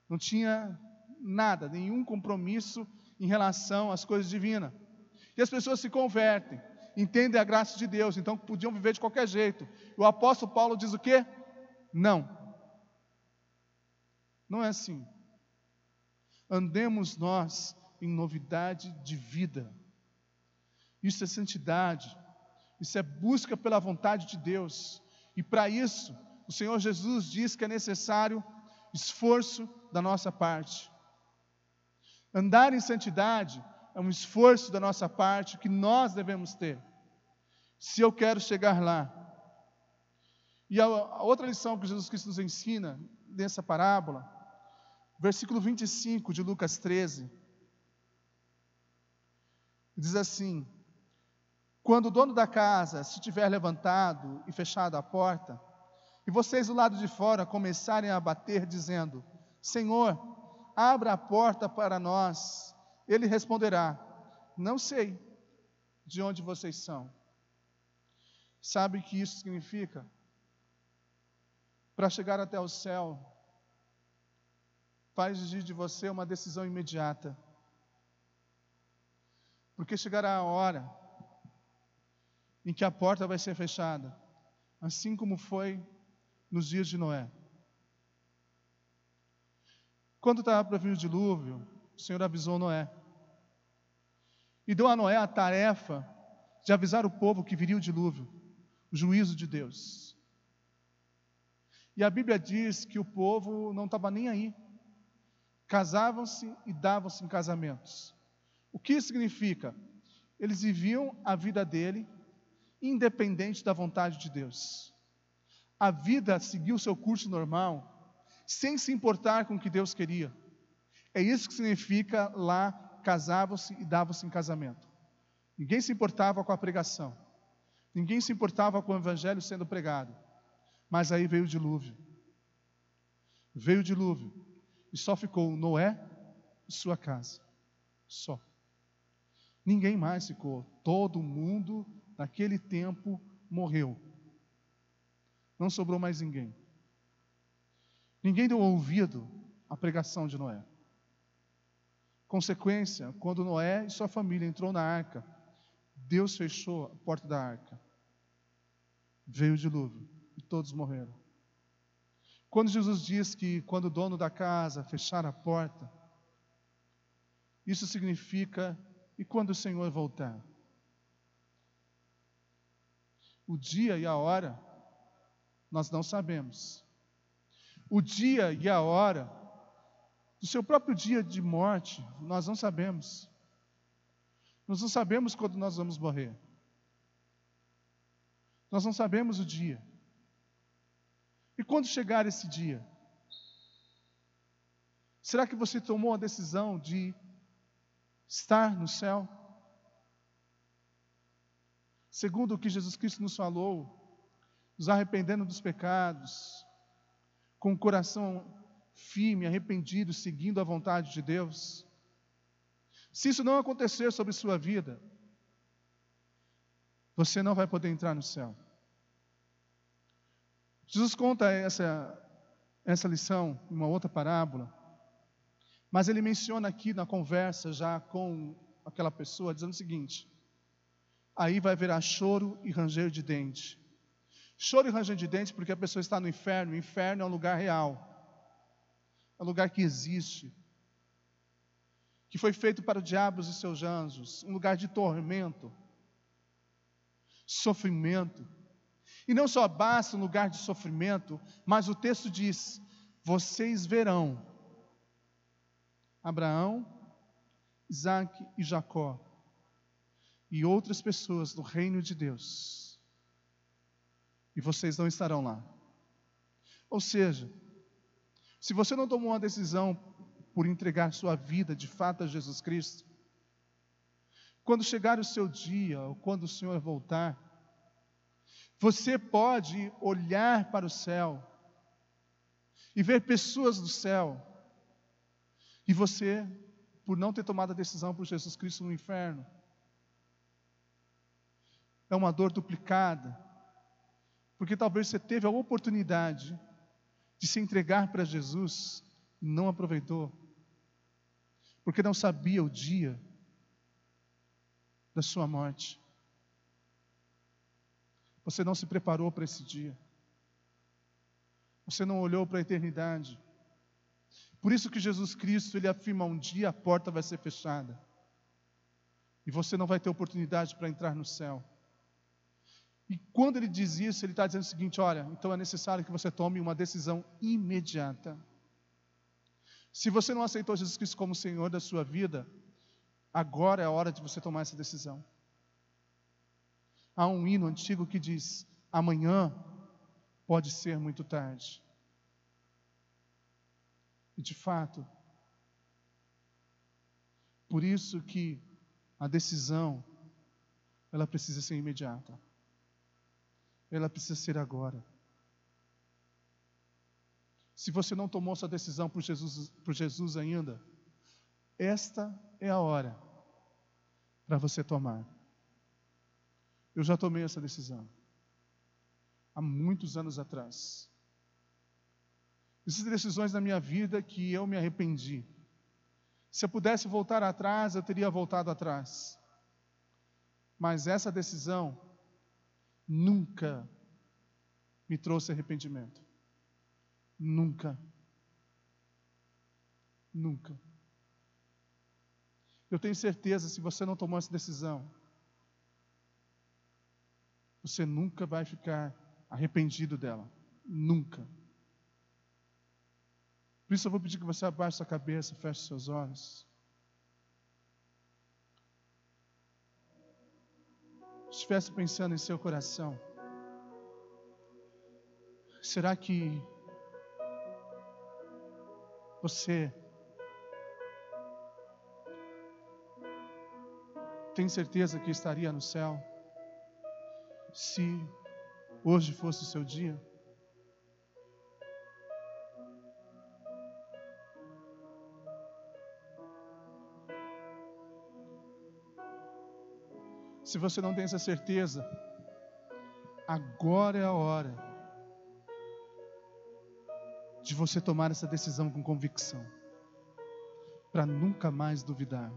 Não tinha nada, nenhum compromisso em relação às coisas divinas. E as pessoas se convertem, entendem a graça de Deus, então podiam viver de qualquer jeito. E o apóstolo Paulo diz o quê? Não. Não é assim. Andemos nós em novidade de vida. Isso é santidade. Isso é busca pela vontade de Deus. E para isso, o Senhor Jesus diz que é necessário esforço da nossa parte. Andar em santidade é um esforço da nossa parte que nós devemos ter. Se eu quero chegar lá. E a outra lição que Jesus Cristo nos ensina, dessa parábola, versículo 25 de Lucas 13, diz assim: quando o dono da casa se tiver levantado e fechado a porta, e vocês do lado de fora começarem a bater, dizendo: Senhor, abra a porta para nós, ele responderá: não sei de onde vocês são. Sabe o que isso significa? Para chegar até o céu, vai exigir de você uma decisão imediata. Porque chegará a hora em que a porta vai ser fechada, assim como foi nos dias de Noé. Quando estava para vir o dilúvio, o Senhor avisou Noé. E deu a Noé a tarefa de avisar o povo que viria o dilúvio, o juízo de Deus. E a Bíblia diz que o povo não estava nem aí. Casavam-se e davam-se em casamentos. O que isso significa? Eles viviam a vida dele, independente da vontade de Deus. A vida seguiu o seu curso normal, sem se importar com o que Deus queria. É isso que significa lá, casavam-se e davam-se em casamento. Ninguém se importava com a pregação. Ninguém se importava com o evangelho sendo pregado. Mas aí veio o dilúvio. Veio o dilúvio. E só ficou Noé e sua casa. Só. Ninguém mais ficou. Todo mundo, naquele tempo, morreu. Não sobrou mais ninguém. Ninguém deu ouvido à pregação de Noé. Consequência, quando Noé e sua família entrou na arca, Deus fechou a porta da arca. Veio o dilúvio e todos morreram. Quando Jesus diz que quando o dono da casa fechar a porta, isso significa, e quando o Senhor voltar? O dia e a hora, nós não sabemos. O dia e a hora do seu próprio dia de morte, nós não sabemos. Nós não sabemos quando nós vamos morrer. Nós não sabemos o dia. E quando chegar esse dia? Será que você tomou a decisão de estar no céu? Segundo o que Jesus Cristo nos falou, nos arrependendo dos pecados, com o coração firme, arrependido, seguindo a vontade de Deus. Se isso não acontecer sobre sua vida, você não vai poder entrar no céu. Jesus conta essa lição em uma outra parábola, mas ele menciona aqui na conversa já com aquela pessoa, dizendo o seguinte: aí vai haver choro e ranger de dente. Choro e ranger de dente porque a pessoa está no inferno. O inferno é um lugar real, é um lugar que existe, que foi feito para o diabo e seus anjos, um lugar de tormento, sofrimento. E não só basta um lugar de sofrimento, mas o texto diz: vocês verão Abraão, Isaque e Jacó e outras pessoas do reino de Deus, e vocês não estarão lá. Ou seja, se você não tomou uma decisão por entregar sua vida de fato a Jesus Cristo, quando chegar o seu dia, ou quando o Senhor voltar, você pode olhar para o céu e ver pessoas do céu, e você, por não ter tomado a decisão por Jesus Cristo, no inferno. É uma dor duplicada, porque talvez você teve a oportunidade de se entregar para Jesus e não aproveitou, porque não sabia o dia da sua morte. Você não se preparou para esse dia. Você não olhou para a eternidade. Por isso que Jesus Cristo, ele afirma: um dia a porta vai ser fechada, e você não vai ter oportunidade para entrar no céu. E quando ele diz isso, ele está dizendo o seguinte: olha, então é necessário que você tome uma decisão imediata. Se você não aceitou Jesus Cristo como Senhor da sua vida, agora é a hora de você tomar essa decisão. Há um hino antigo que diz: amanhã pode ser muito tarde. E de fato, por isso que a decisão, ela precisa ser imediata. Ela precisa ser agora. Se você não tomou sua decisão por Jesus ainda, esta é a hora para você tomar. Eu já tomei essa decisão há muitos anos atrás. Existem decisões na minha vida que eu me arrependi. Se eu pudesse voltar atrás, eu teria voltado atrás. Mas essa decisão nunca me trouxe arrependimento. Nunca. Nunca. Eu tenho certeza, se você não tomou essa decisão, você nunca vai ficar arrependido dela. Nunca. Por isso eu vou pedir que você abaixe sua cabeça, feche seus olhos. Se estivesse pensando em seu coração, será que você tem certeza que estaria no céu se hoje fosse o seu dia? Se você não tem essa certeza, agora é a hora de você tomar essa decisão com convicção, para nunca mais duvidar.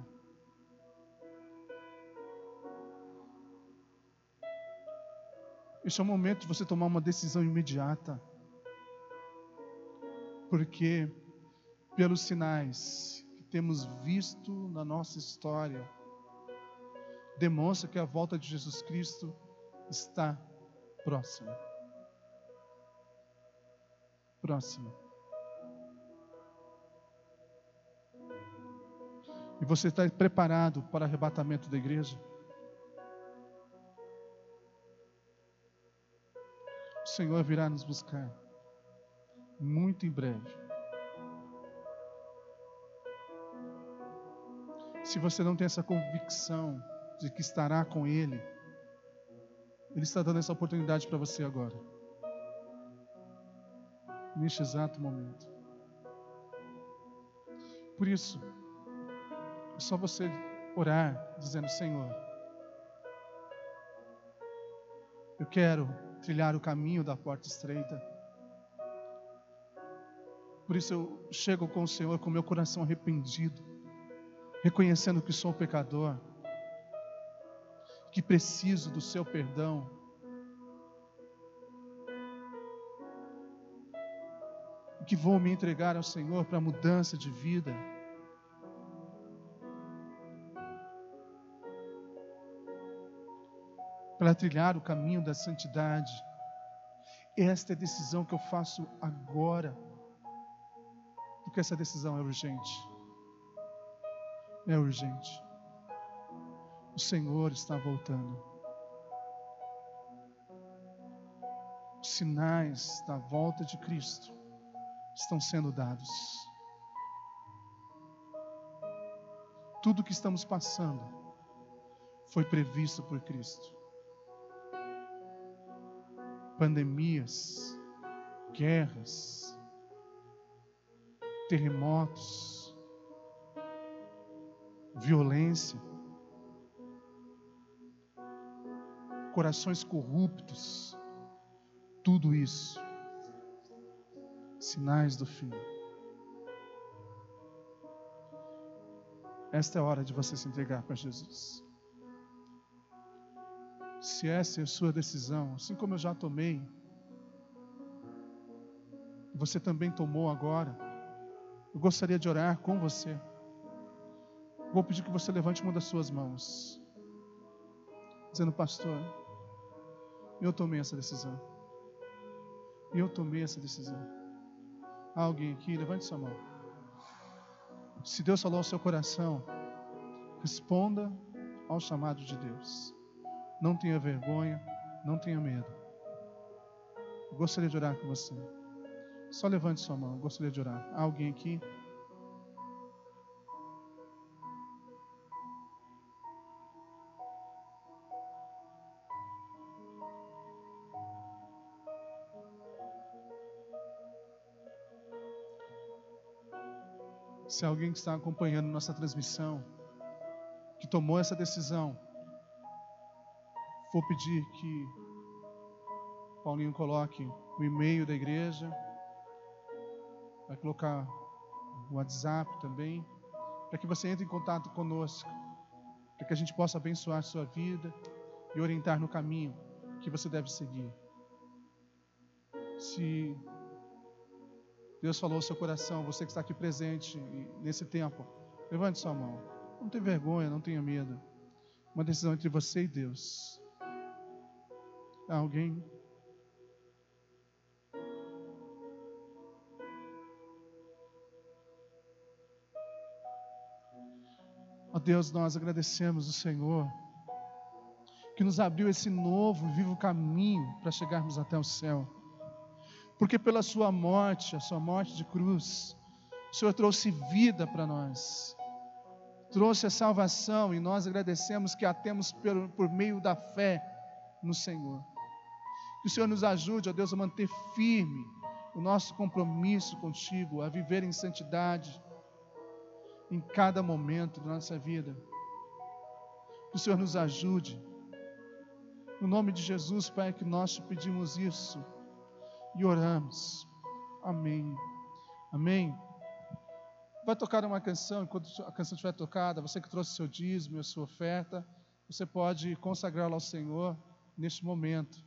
Este é o momento de você tomar uma decisão imediata, porque pelos sinais que temos visto na nossa história, demonstra que a volta de Jesus Cristo está próxima. Próxima. E você está preparado para o arrebatamento da igreja? O Senhor virá nos buscar muito em breve. Se você não tem essa convicção de que estará com Ele, Ele está dando essa oportunidade para você agora, neste exato momento. Por isso, é só você orar, dizendo: Senhor, eu quero trilhar o caminho da porta estreita. Por isso eu chego com o Senhor com meu coração arrependido, reconhecendo que sou pecador, que preciso do seu perdão. E que vou me entregar ao Senhor para mudança de vida. Para trilhar o caminho da santidade. Esta é a decisão que eu faço agora. Porque essa decisão é urgente. É urgente. O Senhor está voltando. Os sinais da volta de Cristo estão sendo dados. Tudo que estamos passando foi previsto por Cristo. Pandemias, guerras, terremotos, violência, corações corruptos, tudo isso, sinais do fim. Esta é a hora de você se entregar para Jesus. Se essa é a sua decisão, assim como eu já tomei, você também tomou agora, eu gostaria de orar com você. Vou pedir que você levante uma das suas mãos, dizendo: pastor, eu tomei essa decisão. Eu tomei essa decisão. Há alguém aqui? Levante sua mão. Se Deus falou ao seu coração, responda ao chamado de Deus. Não tenha vergonha, não tenha medo. Eu gostaria de orar com você. Só levante sua mão, eu gostaria de orar. Há alguém aqui? Se alguém que está acompanhando nossa transmissão, que tomou essa decisão, for pedir que Paulinho coloque o e-mail da igreja, vai colocar o WhatsApp também, para que você entre em contato conosco, para que a gente possa abençoar a sua vida e orientar no caminho que você deve seguir. Se Deus falou ao seu coração, você que está aqui presente nesse tempo, levante sua mão. Não tenha vergonha, não tenha medo. Uma decisão entre você e Deus. Há alguém? Ó Deus, nós agradecemos o Senhor que nos abriu esse novo, vivo caminho para chegarmos até o céu. Porque pela sua morte, a sua morte de cruz, o Senhor trouxe vida para nós. Trouxe a salvação e nós agradecemos que a temos por meio da fé no Senhor. Que o Senhor nos ajude, ó Deus, a manter firme o nosso compromisso contigo, a viver em santidade em cada momento da nossa vida. Que o Senhor nos ajude. No nome de Jesus, Pai, que nós te pedimos isso e oramos. Amém. Amém. Vai tocar uma canção, enquanto a canção estiver tocada, você que trouxe seu dízimo e a sua oferta, você pode consagrá-la ao Senhor neste momento.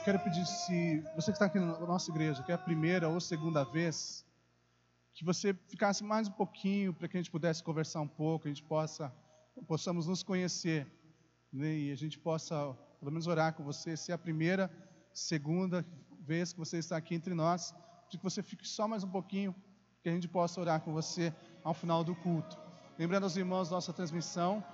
Quero pedir, se você que está aqui na nossa igreja, que é a primeira ou segunda vez, que você ficasse mais um pouquinho, para que a gente pudesse conversar um pouco, a gente possamos nos conhecer, né? E a gente possa, pelo menos, orar com você. Se é a primeira, segunda vez que você está aqui entre nós, pedir que você fique só mais um pouquinho, que a gente possa orar com você ao final do culto. Lembrando aos irmãos, nossa transmissão,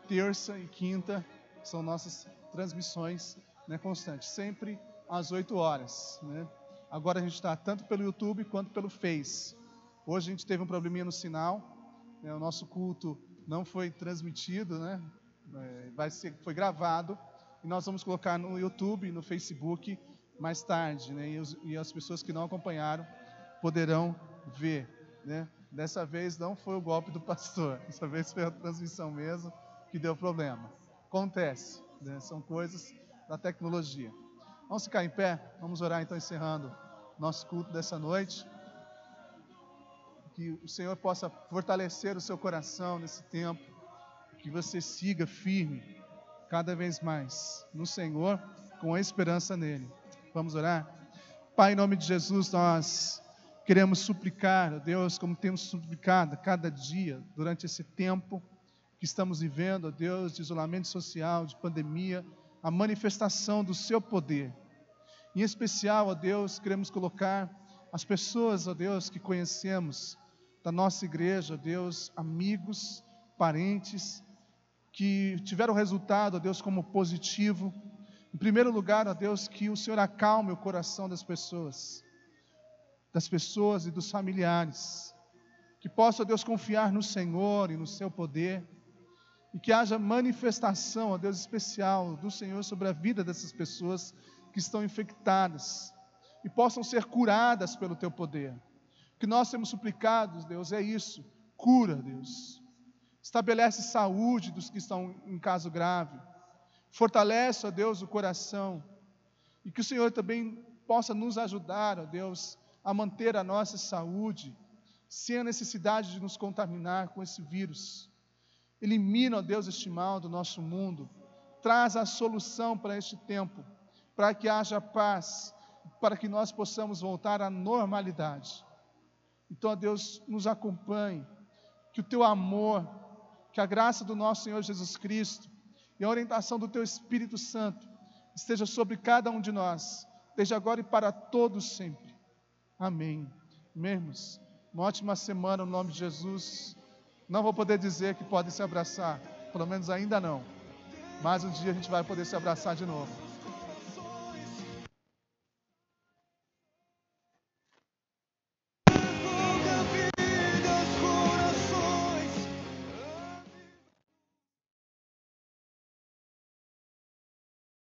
terça e quinta, são nossas transmissões, né, constantes, sempre às 8 horas. Né? Agora a gente está tanto pelo YouTube quanto pelo Face. Hoje a gente teve um probleminha no sinal, né, o nosso culto não foi transmitido, né, foi gravado, e nós vamos colocar no YouTube e no Facebook mais tarde, né, e as pessoas que não acompanharam poderão ver. Né? Dessa vez não foi o golpe do pastor, dessa vez foi a transmissão mesmo que deu problema. Acontece, né? São coisas da tecnologia. Vamos ficar em pé, vamos orar então, encerrando nosso culto dessa noite. Que o Senhor possa fortalecer o seu coração nesse tempo, que você siga firme cada vez mais no Senhor, com a esperança nele. Vamos orar? Pai, em nome de Jesus, nós queremos suplicar a Deus, como temos suplicado a cada dia durante esse tempo que estamos vivendo, ó Deus, de isolamento social, de pandemia, a manifestação do seu poder. Em especial, ó Deus, queremos colocar as pessoas, ó Deus, que conhecemos da nossa igreja, ó Deus, amigos, parentes, que tiveram resultado, ó Deus, como positivo. Em primeiro lugar, ó Deus, que o Senhor acalme o coração das pessoas e dos familiares, que possa, ó Deus, confiar no Senhor e no seu poder, e que haja manifestação, ó Deus, especial do Senhor sobre a vida dessas pessoas que estão infectadas. e possam ser curadas pelo Teu poder. O que nós temos suplicado, Deus, é isso. Cura, Deus. Estabelece saúde dos que estão em caso grave. Fortalece, ó Deus, o coração. E que o Senhor também possa nos ajudar, ó Deus, a manter a nossa saúde, sem a necessidade de nos contaminar com esse vírus. Elimina, ó Deus, este mal do nosso mundo. Traz a solução para este tempo, para que haja paz, para que nós possamos voltar à normalidade. Então, ó Deus, nos acompanhe, que o Teu amor, que a graça do nosso Senhor Jesus Cristo e a orientação do Teu Espírito Santo esteja sobre cada um de nós, desde agora e para todos sempre. Amém. Irmãos, uma ótima semana no nome de Jesus. Não vou poder dizer que podem se abraçar, pelo menos ainda não, mas um dia a gente vai poder se abraçar de novo.